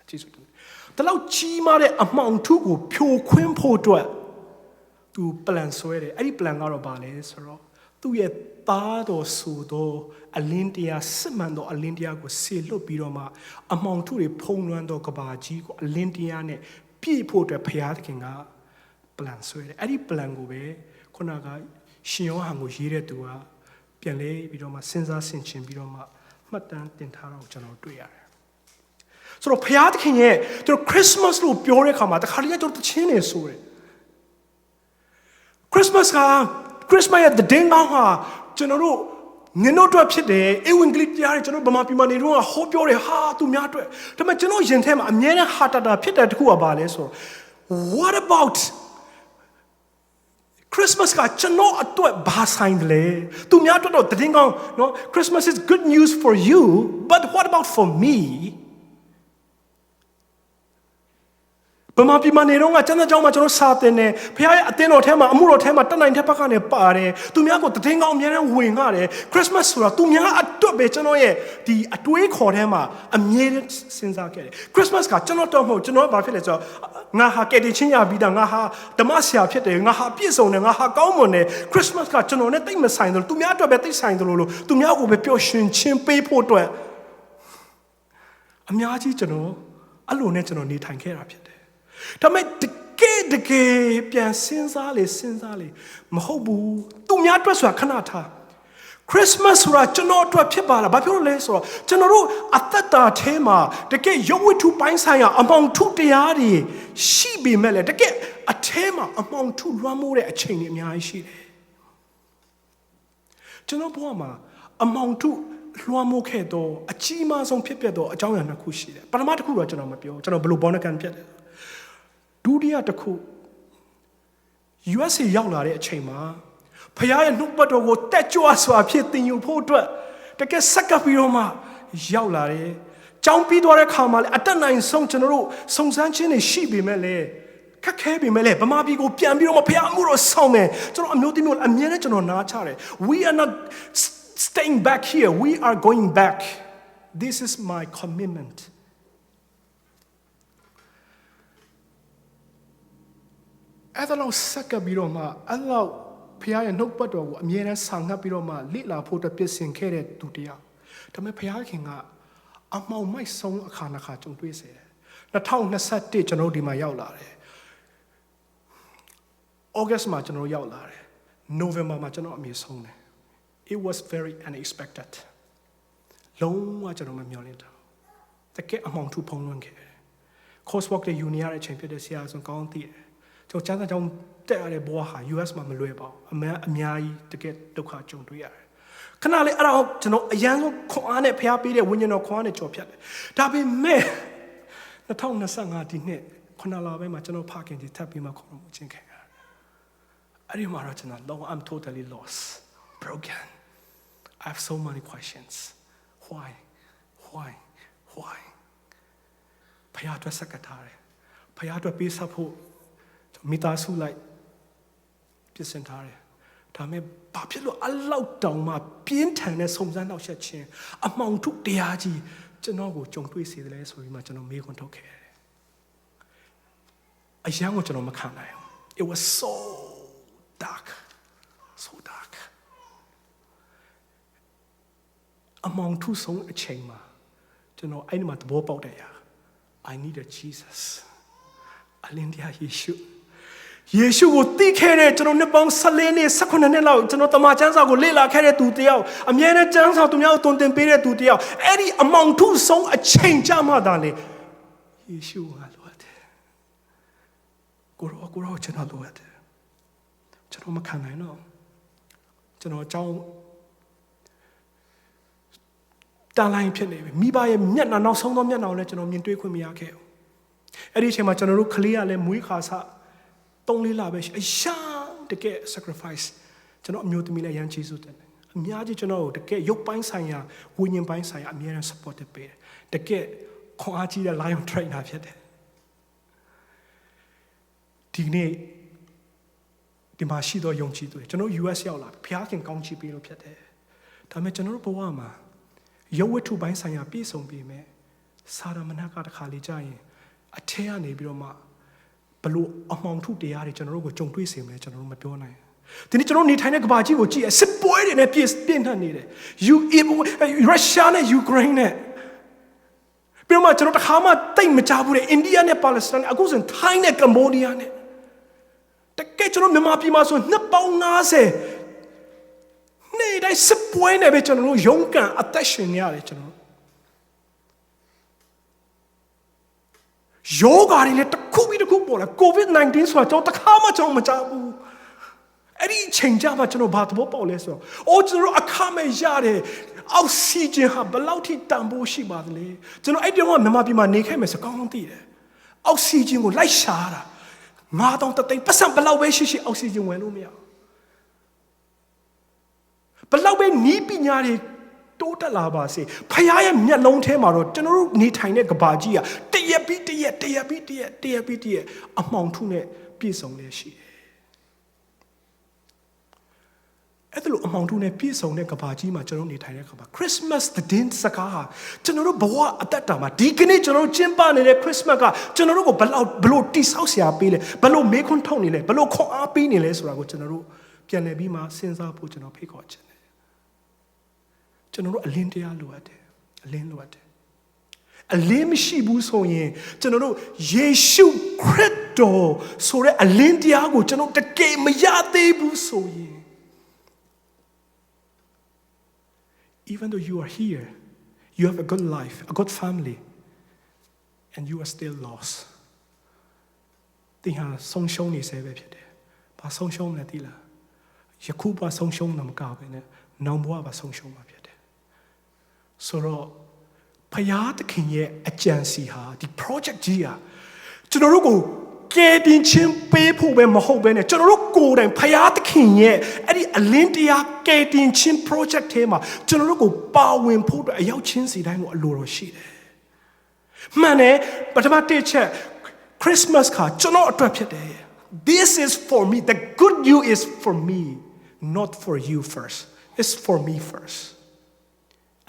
ကျေးဇူးတင်။ဒီလောက်ကြီးမားတဲ့အမှောင်ထုကိုဖြိုခွင်းဖို့အတွက်သူ plan ဆွဲတယ်။အဲ့ဒီ plan ကတော့ဘာလဲဆိုတော့သူ့ရဲ့သားတော်ဆိုသောအလင်းတရားစစ်မှန်သောအလင်းတရားကိုဆေလွတ်ပြီးတော့မှအမှောင်ထုတွေဖုံးလွှမ်းသောကဘာကြီးကိုအလင်းတရားနဲ့ပြည့်ဖို့အတွက်ဘုရားသခင်က plan ဆွဲတယ်အဲ့ဒီ plan ကိုပဲခုနကရှင်ယောဟန်ကိုရေးတဲ့သူကပြန်လဲပြီးတော့မှစဉ်းစားဆင်ခြင်ပြီးတော့မှမှတ်တမ်းတင်ထားတာကိုကျွန်တော်တွေ့ရတယ်ဆိုတော့ဘုရားသခင်ရဲ့သူတို့ Christmas လို့ပြောတဲ့အခါမှာတခါတည်းကျွန်တော်တချင်းနေဆိုတယ် Christmas ရဲ့the day ကကျွန်တော်တို့ငင်းတို့အတွက်ဖြစ်တယ်ဧဝံဂေလိတရားတွေကျွန်တော်ဗမာပြည်မှာနေတော့ဟောပြောတယ်ဟာသူများအတွက်ဒါပေမဲ့ကျွန်တော်ယင်ထဲမှာအမြဲတမ်းဟာတာဖြစ်တဲ့တခုကဘာလဲဆိုတော့ what about Christmas ကကျွန်တော်အတွက်ဘာဆိုင်တယ်လဲသူများအတွက်တော့တည်ငောင်းနော် Christmas is good news for you but what about for me ဗမာပြည်မှာနေတော့ကျမ်းစာကြောင်းမှာကျွန်တော်စာသင်တယ်ဘုရားရဲ့အသင်းတော်ထဲမှာအမှုတော်ထဲမှာတက်နိုင်တဲ့ဘက်ကနေပါတယ်သူများကိုတည်ငောင်းအများနဲ့ဝင်ငါတယ် Christmas ဆိုတာသူများအတွက်ပဲကျွန်တော်ရဲ့ဒီအတွေးခေါ်ထဲမှာအမြဲစဉ်းစားခဲ့တယ် Christmas ကကျွန်တော်တော့မဟုတ်ကျွန်တော်ဘာဖြစ်လဲဆိုတော့ငါဟာကယ်တင်ခြင်းရပြီးတာငါဟာဓမ္မဆရာဖြစ်တယ်ငါဟာပြည့်စုံတယ်ငါဟာကောင်းမွန်တယ် Christmas ကကျွန်တော်နဲ့တိတ်မဆိုင်တယ်သူများအတွက်ပဲတိတ်ဆိုင်တယ်လို့သူများကိုပဲပျော်ရွှင်ခြင်းပေးဖို့အတွက်အများကြီးကျွန်တော်အဲ့လိုနဲ့ကျွန်တော်နေထိုင်ခဲ့တာဖြစ်တယ်ဒါပေမဲ့တကယ်ပြန်စဉ်းစားလေမဟုတ်ဘူးသူများအတွက်ဆိုတာခဏထား Christmas ဆိုတာကျွန်တော်အတွက်ဖြစ်ပါလားဘာဖြစ်လို့လဲဆိုတော့ကျွန်တော်တို့အသက်တာထဲမှာတကယ်ရုပ်ဝတ္ထုပိုင်းဆိုင်ရာအမှောင်ထုတရားတွေရှိပေမဲ့လည်းတကယ်အထဲမှာအမှောင်ထုလွှမ်းမိုးတဲ့အချိန်တွေအများကြီးရှိတယ်ကျွန်တော်ဘဝမှာအမှောင်ထုလွှမ်းမိုးခဲ့တော့အကြီးမားဆုံးဖြစ်ပျက်တော့အကြောင်းအရာနှစ်ခုရှိတယ်ပထမတစ်ခုတော့ကျွန်တော်မပြောကျွန်တော်ဘယ်လိုဘောနကန်ဖြစ်တယ်ဒုတိယတစ်ခု USA ရောက်လာတဲ့အချိန်မှာဖခင်ရဲ့နှုတ်ပတ်တော်ကိုတက်ကြွစွာဖြစ်သင်ယူဖို့အတွက်တကယ်ဆက်ကပ်ပြီးတော့မှရောက်လာတယ်။ကြောင်းပြီးသွားတဲ့ခါမှာလည်းအတက်နိုင်ဆုံးကျွန်တော်တို့စုံစမ်းခြင်းတွေရှိပေမဲ့လည်းခက်ခဲပေမဲ့လည်းဗမာပြည်ကိုပြန်ပြီးတော့မှဖခင်အမှုတော်ဆောင်တယ်ကျွန်တော်အမျိုးသမီးမျိုးအမြဲတမ်းကျွန်တော်နားချတယ် We are not staying back here we are going back this is my commitmentအဲ့ဒါလို့ဆက်ကပ်ပြီးတော့မှအဲ့လောက်ဖခင်ရဲ့နှုတ်ပတ်တော်ကိုအမြဲတမ်းဆောင်ငတ်ပြီးတော့မှလိလာဖို့အတွက်ပြင်ဆင်ခဲ့တဲ့သူတရားဒါပေမဲ့ဖခင်ကအမောင်မိုက်ဆုံးအခါတစ်ခါကြုံတွေ့စေတယ်2021ကျွန်တော်ဒီမှာရောက်လာတယ် August မှာကျွန်တော်ရောက်လာတယ် November မှာကျွန်တော်အမေဆုံးတယ် It was very unexpected လုံးဝကျွန်တော်မမျှော်လင့်တာတကယ်အမောင်ထုဖုံးလွှမ်းခဲ့တယ် Coursework တွေယူနေရတဲ့အချိန်ဖြစ်တဲ့ဆရာဆိုကောင်းသိတယ်ကျွန်တော်ကျန်းစာကြောင်းတက်ရတဲ့ဘဝဟာ US မှာမလွယ်ပါဘူးအများကြီးတကယ်ဒုက္ခကြုံတွေ့ရတယ်ခဏလေးအဲ့ဒါကျွန်တော်အရန်ဆုံးခွန်အားနဲ့ဖျားပေးတဲ့ဝိညာဉ်တော်ခွန်အားနဲ့ကြော်ဖြတ်တယ်ဒါပေမဲ့2025ဒီနှစ်9လပိုင်းမှာကျွန်တော်ဖခင်ကြီးထပ်ပြီးမှခေါ်မှုချင်းခဲ့ရတယ်အဲ့ဒီမှာတော့ကျွန်တော် I'm totally lost broken I have so many questions why ဖျားအတွက်စက္ကထားတယ်ဖျားအတွက်ပေးဆက်ဖို့မိသားစုလိုက်ပြင်ဆင်ထားတယ်ဒါပေမဲ့ဘာဖြစ်လို့အလောက်တောင်မှပြင်းထန်တဲ့စုံစမ်းနောက်ဆက်ခြင်းအမှောင်ထုတရားကြီးကျွန်တော်ကိုကြုံတွေ့စေတယ်လဲဆိုပြီးမှကျွန်တော်မေးခွန်းထုတ်ခဲ့တယ်အရန်ကိုကျွန်တော်မခံနိုင်ဘူး It was so dark အမှောင်ထုဆုံးအချိန်မှာကျွန်တော်အဲ့ဒီမှာသဘောပေါက်တယ်ရာ I need a Jesus အလင်းတရားယေရှုကိုသိခဲ့တဲ့ကျွန်တော်နှစ်ပေါင်း14နှစ်18နှစ်လောက်ကျွန်တော်တမန်ကျမ်းစာကိုလေ့လာခဲ့တဲ့သူတယောက်အမြဲတမ်းကျမ်းစာသူများကိုတွင်တင်ပေးတဲ့သူတယောက်အဲ့ဒီအမောင်ထုဆုံးအချိန်ကြမှသာလေယေရှုကလိုအပ်တယ်ကိုရောကျွန်တော်လိုအပ်တယ်ကျွန်တော်မခံနိုင်တော့ကျွန်တော်အကြောင်း တာလိုင်းဖြစ်နေပြီမိဘရဲ့မျက်နှာနောက်ဆုံးသောမျက်နှာကိုလည်းကျွန်တော်မြင်တွေ့ခွင့်မရခဲ့ဘူးအဲ့ဒီအချိန်မှာကျွန်တော်တို့ကလေးကလည်းမွေးခါစ3-4 လပဲအရှာတကယ် sacrifice ကျွန်တော်အမျိုးသမီးလည်းရန်ကျေးဇူးတင်တယ်အများကြီးကျွန်တော်တို့တကယ်ရုပ်ပိုင်းဆိုင်ရာဝိညာဉ်ပိုင်းဆိုင်ရာအများနဲ့ support ပေးတယ်တကယ်ခွန်အားကြီးတဲ့ lion trainer ဖြစ်တယ်ဒီနေ့ဒီမှာရှိသောယုံကြည်သူတွေကျွန်တော် US ရောက်လာဘုရားခင်ကောင်းချီးပေးလို့ဖြစ်တယ်ဒါပေမဲ့ကျွန်တော်တို့ဘဝမှာရုပ်ဝတ္ထုပိုင်းဆိုင်ရာပြည့်စုံပြီမဲ့စာရမဏေကတခါလေကြာရင်အထက်ကနေပြီးတော့မှဘလို့အမှောင်ထုတရားတွေကျွန်တော်တို့ကိုကြုံတွေ့စေမယ်ကျွန်တော်တို့မပြောနိုင်ဒီနေ့ကျွန်တော်နေထိုင်တဲ့ကမ္ဘာကြီးကိုကြည့်ရစစ်ပွဲတွေနဲ့ပြည့်နှံ့နေတယ်ရုရှားနဲ့ယူကရိန်းနဲ့ပြီးတော့မှကျွန်တော်တခါမှတိတ်မကြဘူးတဲ့အိန္ဒိယနဲ့ပါလက်စတိုင်းအခုဆိုထိုင်းနဲ့ကမ္ဘောဒီးယားနဲ့တကယ်ကျွန်တော်မြန်မာပြည်မှာဆိုနှစ်ပေါင်း50နေ့တိုင်းစစ်ပွဲနဲ့ပဲကျွန်တော်တို့ရုန်းကန်အသက်ရှင်နေရတယ်ကျွန်တော်ယောဂါတွေလည်းတစ်ခုပြီးတစ်ခုပေါ်လာ COVID-19 ဆိုတာကျွန်တော်တခါမှကျွန်တော်မကြဘူးအဲ့ဒီချိန်ကြမှာကျွန်တော်ဘာသဘောပေါက်လဲဆိုတော့အိုးကျွန်တော်အခမဲ့ရတယ်အောက်ဆီဂျင်ဟာဘယ်လောက်ထိတန်ဖိုးရှိပါသလဲကျွန်တော်အဲ့ဒီတော့မြန်မာပြည်မှာနေခဲ့မယ်ဆိုကောင်းသိတယ်အောက်ဆီဂျင်ကိုလိုက်ရှာတာ9000 သိန်းပတ်စံဘယ်လောက်ပဲရှိအောက်ဆီဂျင်ဝယ်လို့မရဘယ်လောက်ပဲနီးပညာတွေတိုးတက်လာပါစေဖခင်ရဲ့မျက်လုံးထဲမှာတော့ကျွန်တော်တို့နေထိုင်တဲ့ကဘာကြီးကတရက်ပြီးတရက်အမှောင်ထုနဲ့ပြည့်စုံနေရှိတယ်အဲ့ဒါလိုအမှောင်ထုနဲ့ပြည့်စုံတဲ့ကဘာကြီးမှာကျွန်တော်နေထိုင်တဲ့ခါမှာ Christmas သတင်းစကားဟာကျွန်တော်တို့ဘဝအသက်တာမှာဒီကနေ့ကျွန်တော်တို့ကျင်းပနေတဲ့ Christmas ကကျွန်တော်တို့ကိုဘလို့တိဆောက်ဆရာပေးလဲဘလို့မေးခွန်းထုတ်နေလဲဘလို့ခွန်အားပေးနေလဲဆိုတာကိုကျွန်တော်တို့ပြန်လည်ပြီးမှစဉ်းစားဖို့ကျွန်တော်ဖိတ်ခေါ်ချင်တယ်ကျွန်တော်တို့အလင်းတရားလိုအပ်တယ်အလင်းလိုအပ်တယ်အလင်းမရှိဘူးဆိုရင်ကျွန်တော်တို့ယေရှုခရစ်တော်ဆိုတဲ့အလင်းတရားကိုကျွန်တော်တကယ်မရသေးဘူးဆိုရင်Even though you are here, you have a good life, a good family, and you are still lost. သင်ဟာဆုံးရှုံးနေစေပဲဖြစ်တယ်။ဘာဆုံးရှုံးလဲသိလား။ယခုဘာဆုံးရှုံးတာမကဘဲနဲ့နောင်ဘဝဘာဆုံးရှုံးမှာဖြစ်တယ်။ဆိုတော့ဘုရားသခင်ရဲ့အကြံစီဟာဒီ project ကြီးဟာကျွန်တော်တို့ကိုကဲတင်ချင်းပေးဖို့ပဲမဟုတ်ဘဲနဲ့ကျွန်တော်တို့ကိုယ်တိုင်ဖယားသခင်ရဲ့အဲ့ဒီအလင်းတရားကဲတင်ချင်း project ထဲမှာကျွန်တော်တို့ကိုပါဝင်ဖို့အတွက်အရောက်ချင်းစီတိုင်းကိုအလိုတော်ရှိတယ်။မှန်တယ်ပထမတစ်ချက် Christmas ကကျွန်တော်အတွက်ဖြစ်တယ်။ This is for me. The good news is for me, not for you first. It's for me first.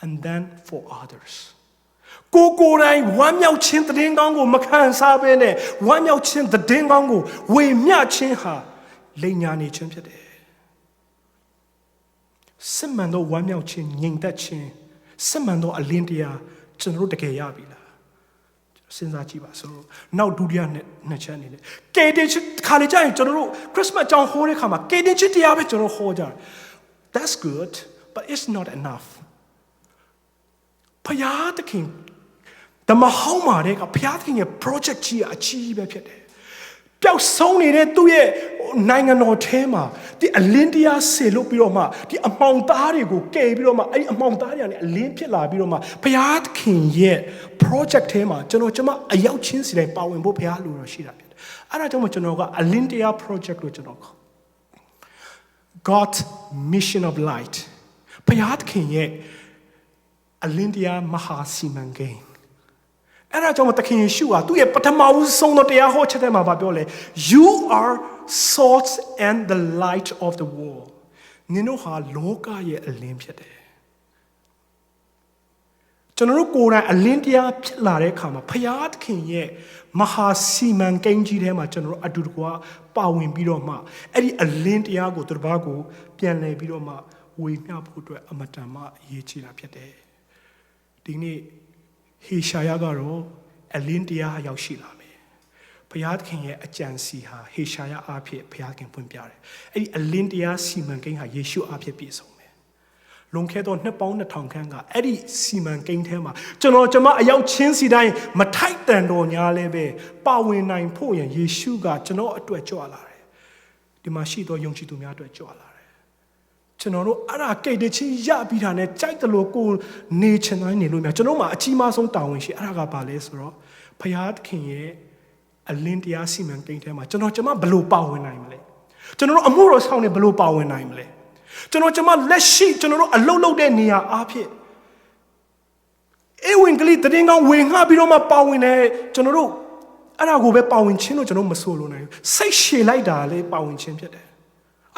And then for others.ကိုကိုယ်တိုင်ဝမ်းမြောက်ခြင်းသတင်းကောင်းကိုမခံစားဘဲနဲ့ဝမ်းမြောက်ခြင်းသတင်းကောင်းကိုဝေမျှခြင်းဟာလိမ်ညာနေခြင်းဖြစ်တယ်။စစ်မှန်သောဝမ်းမြောက်ခြင်းငြိမ်သက်ခြင်းစစ်မှန်သောအလင်းတရားကျွန်တော်တို့တကယ်ရပြီလား။စဉ်းစားကြည့်ပါစို့။နောက်ဒုတိယနှစ်ချက်အနေနဲ့ကယ်တင်ခြင်းခါလေကြာရင်ကျွန်တော်တို့ Christmas ကြောင်းဟောတဲ့ခါမှာကယ်တင်ခြင်းတရားပဲကျွန်တော်ဟောကြတယ်။ That's good, but it's not enough. ဖယားသခင်တမဟောင်းမာတဲ့ကဘုရားသခင်ရဲ့ project ကြီးအကြီးပဲဖြစ်တယ်။ပျောက်ဆုံးနေတဲ့သူ့ရဲ့နိုင်ငံတော်ထဲမှာဒီအလင်းတရားဆေလို့ပြီးတော့မှဒီအမှောင်သားတွေကိုကယ်ပြီးတော့မှအဲ့ဒီအမှောင်သားတွေကနေအလင်းဖြစ်လာပြီးတော့မှဘုရားသခင်ရဲ့ project ထဲမှာကျွန်မအရောက်ချင်းစီတိုင်းပါဝင်ဖို့ဘုရားလိုတော်ရှိတာဖြစ်တယ်။အဲ့ဒါကြောင့်ကျွန်တော်ကအလင်းတရား project လို့ကျွန်တော်ခေါ် God Mission of Light ဘုရားသခင်ရဲ့အလင်းတရားမဟာစီမံကိန်းအဲ့ဒါကြောင့်သခင်ယေရှုဟာသူ့ရဲ့ပထမဆုံးသောတရားဟောချက်ထဲမှာပြောလဲ You are salt and the light of the world နင်တို့ဟာလောကရဲ့အလင်းဖြစ်တယ်ကျွန်တော်တို့ကိုယ်တိုင်အလင်းတရားဖြစ်လာတဲ့အခါမှာဖယားသခင်ရဲ့မဟာစီမံကိန်းကြီးထဲမှာကျွန်တော်တို့အတူတကွာပါဝင်ပြီးတော့မှအဲ့ဒီအလင်းတရားကိုသူတစ်ပါးကိုပြန်လည်ပြီးတော့မှဝေမျှဖို့အတွက်အမတန်မှအရေးကြီးတာဖြစ်တယ်ဒီနေ့ဟေရှာယကတော့အလင်းတရားရောက်ရှိလာမယ်ဘုရားသခင်ရဲ့အကြံစီဟာဟေရှာယအားဖြင့်ဘုရားသခင်ဖွင့်ပြတယ်အဲ့ဒီအလင်းတရားစီမံကိန်းဟာယေရှုအားဖြင့်ပြည့်စုံမယ်လွန်ခဲ့သောနှစ်ပေါင်း2000ခန့်ကအဲ့ဒီစီမံကိန်းထဲမှာကျွန်မအရောက်ချင်းစီတိုင်းမထိုက်တန်တော်ညာလည်းပဲပါဝင်နိုင်ဖို့ရန်ယေရှုကကျွန်တော်အတွက်ကြွလာတယ်ဒီမှာရှိသောယုံကြည်သူများအတွက်ကြွလာတယ် ကျွန်တော်တို့အဲ့ဒါကိတ်တချင်းရပြီးတာနဲ့ကြိုက်တယ်လို့ကိုနေချင်တိုင်းနေလို့များကျွန်တော်မှအကြီးမားဆုံးတာဝန်ရှိအဲ့ဒါကဘာလဲဆိုတော့ဖယားသခင်ရဲ့အလင်းတရားစီမံကိန်းထဲမှာကျွန်မဘယ်လိုပါဝင်နိုင်မလဲကျွန်တော်တို့အမှုတော်ဆောင်နေဘယ်လိုပါဝင်နိုင်မလဲကျွန်မလက်ရှိကျွန်တော်တို့အလုပ်လုပ်တဲ့နေရာအားဖြင့်ဝင်ကလေးတည်ငောင်းဝင်ငှပြီးတော့မှပါဝင်တယ်ကျွန်တော်တို့အဲ့ဒါကိုပဲပါဝင်ခြင်းလို့ကျွန်တော်မဆိုလို့နိုင်ဘူးစိတ်ရှည်လိုက်တာလေပါဝင်ခြင်းဖြစ်တယ်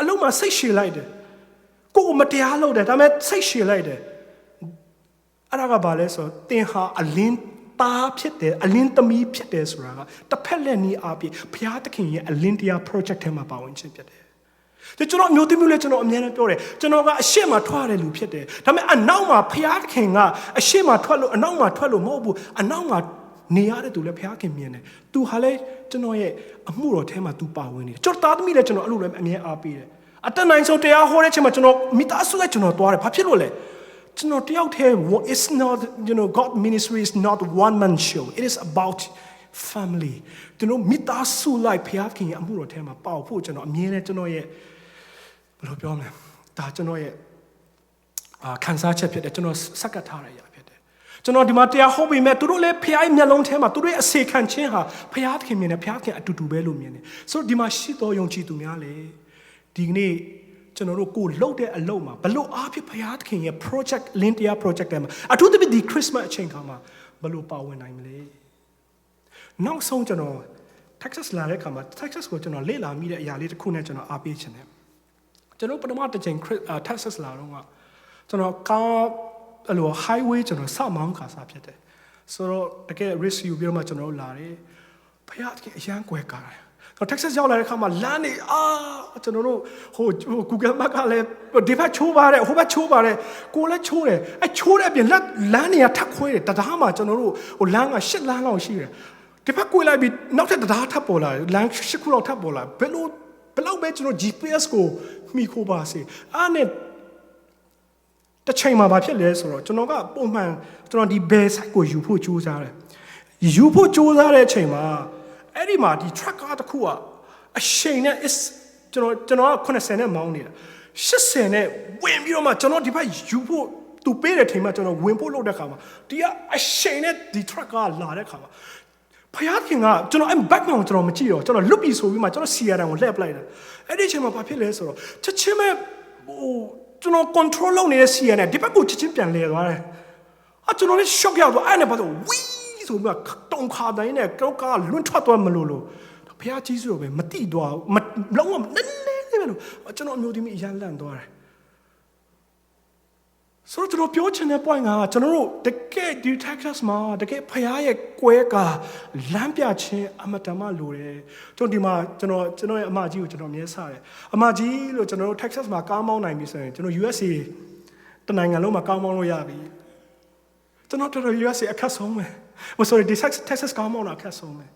အလုံးမှာစိတ်ရှည်လိုက်တယ်ကိုယ်မတရားလုပ်တယ်ဒါပေမဲ့စိတ်ရှည်လိုက်တယ်အဲ့ဒါကဘာလဲဆိုတော့သင်ဟာအလင်းသားဖြစ်တယ်အလင်းသမီးဖြစ်တယ်ဆိုတာကတစ်ဖက်လက်နည်းအားဖြင့်ဘုရားသခင်ရဲ့အလင်းတရား project ထဲမှာပါဝင်ခြင်းဖြစ်တယ်ကျွန်တော်မျိုးသမီးလေးကျွန်တော်အများနဲ့ပြောတယ်ကျွန်တော်ကအရှိမထွက်ရတဲ့လူဖြစ်တယ်ဒါပေမဲ့အနောက်မှာဘုရားသခင်ကအရှိမထွက်လို့အနောက်မှာထွက်လို့မဟုတ်ဘူးအနောက်မှာနေရတဲ့သူလည်းဘုရားခင်မြင်တယ်သူဟာလည်းကျွန်တော်ရဲ့အမှုတော်ထဲမှာသူပါဝင်နေတယ်ကျွန်တော်သားသမီးလည်းကျွန်တော်အဲ့လိုလည်းအမြဲအားပေးတယ်အတန်နိုင်ဆုံးတရားဟောတဲ့ချိန်မှာကျွန်တော်မိသားစုလည်းကျွန်တော်သွားတယ်ဘာဖြစ်လို့လဲကျွန်တော်တယောက်တည်း it's not God ministry is not one man show it is about family ကျွန်တော်မိသားစုလိုက်ဘုရားခင်ရဲ့အမှုတော်ထဲမှာပေါဖို့ကျွန်တော်အမြဲတမ်းကျွန်တော်ရဲ့ဘယ်လိုပြောမလဲဒါကျွန်တော်ရဲ့ခံစားချက်ဖြစ်တယ်ကျွန်တော်စက္ကထားရရဖြစ်တယ်ကျွန်တော်ဒီမှာတရားဟောပြီးမဲ့သူတို့လည်းဖခင်မျက်လုံးထဲမှာသူတို့ရဲ့အစေခံခြင်းဟာဖခင်မြင်တယ်ဖခင်အတူတူပဲလို့မြင်တယ်ဆိုတော့ဒီမှာရှိတော်ယုံကြည်သူများလေဒီကနေ့ကျွန်တော်တို့ကိုလှုပ်တဲ့အလုပ်မှာဘလို့အားဖြင့်ဖခင်ရဲ့ project လင်းတရား project ထဲမှာအထူးသဖြင့်ဒီ Christmas အချိန်ခါမှာဘလို့ပါဝင်နိုင်မလဲနောက်ဆုံးကျွန်တော် Texas လာတဲ့အခါမှာ Texas ကိုကျွန်တော်လေ့လာမိတဲ့အရာလေးတစ်ခုနဲ့ကျွန်တော်အားပေးချင်တယ်ကျွန်တော်ပထမတစ်ချိန် Texas လာတော့ကကျွန်တော်ကားအဲ့လို highway ကျွန်တော်စမောင်းခါစားဖြစ်တယ်ဆိုတော့တကယ် risk ယူပြီးတော့မှကျွန်တော်လာတယ်ဖခင်အရန်ကွဲကားတယ်တော့ Texas ရောက်လာတဲ့အခါမှာလမ်းနေကျွန်တော်တို့ဟို Google Map ကလည်းဒီဘက်ချိုးပါတယ်ဟိုဘက်ချိုးပါတယ်ကိုလည်းချိုးတယ်ချိုးတဲ့အပြင်လမ်းနေရထပ်ခွဲတယ်တရားမှာကျွန်တော်တို့ဟိုလမ်းက8လမ်းလောက်ရှိတယ်ဒီဘက်ကိုလိုက်ပြီးနောက်ထပ်တရားထပ်ပေါ်လာလမ်း8ခုလောက်ထပ်ပေါ်လာဘယ်လောက်ပဲကျွန်တော် GPS ကိုမိခိုးပါစေအားနဲ့တစ်ချိန်မှာဘာဖြစ်လဲဆိုတော့ကျွန်တော်ကပုံမှန်ကျွန်တော်ဒီ bell site ကိုယူဖို့ကြိုးစားတယ်ယူဖို့ကြိုးစားတဲ့အချိန်မှာအဲ့ဒီမှာဒီ truck ကားတစ်ခုကအရှိန်နဲ့ကျွန်တော်က80နဲ့မောင်းနေတာ80နဲ့ဝင်ပြီးတော့မှကျွန်တော်ဒီဘက်ယူဖို့သူပေးတဲ့ချိန်မှာကျွန်တော်ဝင်ဖို့လုပ်တဲ့ခါမှာဒီကအရှိန်နဲ့ဒီ truck ကားလာတဲ့ခါမှာဖယားခင်ကကျွန်တော်အဲ့ background ကျွန်တော်မကြည့်တော့ကျွန်တော်လွတ်ပြီးဆိုပြီးမှကျွန်တော် CRM ကိုလှည့်ပလိုက်တာအဲ့ဒီအချိန်မှာဘာဖြစ်လဲဆိုတော့ချက်ချင်းပဲကျွန်တော် control လုပ်နေတဲ့ CRM ဒီဘက်ကိုချက်ချင်းပြန်လဲသွားတယ်ကျွန်တော်လည်း shock ရောက်သွားအဲ့နဲ့ဘာလို့ဝီးဆိုပြီးတုံခါတိုင်းနဲ့ကောက်ကလွန့်ထွက်သွားမလို့ဖယားကြီးဆိုတော့ပဲမတိသွားလုံးဝနည်းနည်းပဲလို့ကျွန်တော်အမျိုးသမီးအရန်လန့်သွားတယ်ဆိုတော့ကျွန်တော်ပြောချင်တဲ့ point ကကျွန်တော်တို့တကယ်ဒီ Texas မှာတကယ်ဖရားရဲ့ကွဲကလမ်းပြခြင်းအမတန်မှလိုတယ်ကျွန်တော်ဒီမှာကျွန်တော်ရဲ့အမကြီးကိုကျွန်တော်အမြဲစားတယ်အမကြီးလို့ကျွန်တော်တို့ Texas မှာကားမောင်းနိုင်ပြီဆိုရင်ကျွန်တော် USA တနိုင်ငံလုံးမှာကားမောင်းလို့ရပြီကျွန်တော်တို့ USA အခက်ဆုံးပဲမဆိုရဒီ Texas ကားမောင်းတာအခက်ဆုံးပဲ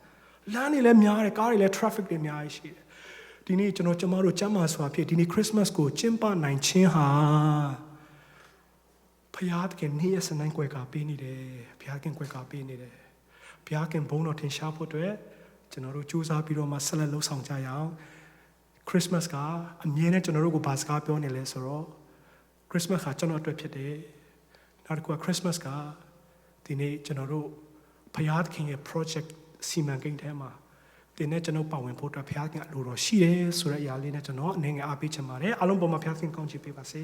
လမ်းတွေလည်းများတယ်ကားတွေလည်း traffic တွေအများကြီးရှိတယ်ဒီနေ့ကျမတို့ကျမ်းမာစွာဖြစ်ဒီနေ့ Christmas ကိုကျင်းပနိုင်ခြင်းဟာဘုရားသခင်နေ့ရက်စနိုင်ကွယ်ကာပေးနေတယ်ဘုရားခင်ကွယ်ကာပေးနေတယ်ဘုရားခင်ဘုန်းတော်ထင်ရှားဖို့အတွက်ကျွန်တော်တို့ကြိုးစားပြီးတော့မှဆက်လက်လှုပ်ဆောင်ကြရအောင် Christmas ကအမြဲတမ်းကျွန်တော်တို့ကိုဘာစကားပြောနေလဲဆိုတော့ Christmas ကကျွန်တော်အတွက်ဖြစ်တယ်နောက်တစ်ခုက Christmas ကဒီနေ့ကျွန်တော်တို့ဘုရားသခင်ရဲ့ project စီမံကိန်းထဲမှာဒီနေ့ကျွန်တော်ပါဝင်ဖို့အတွက်ဘုရားခင်အလိုတော်ရှိတယ်ဆိုတဲ့အရာလေးနဲ့ကျွန်တော်အနေငယ်အားပေးချင်ပါတယ်အားလုံးပေါ်မှာဘုရားခင်ကောင်းချီးပေးပါစေ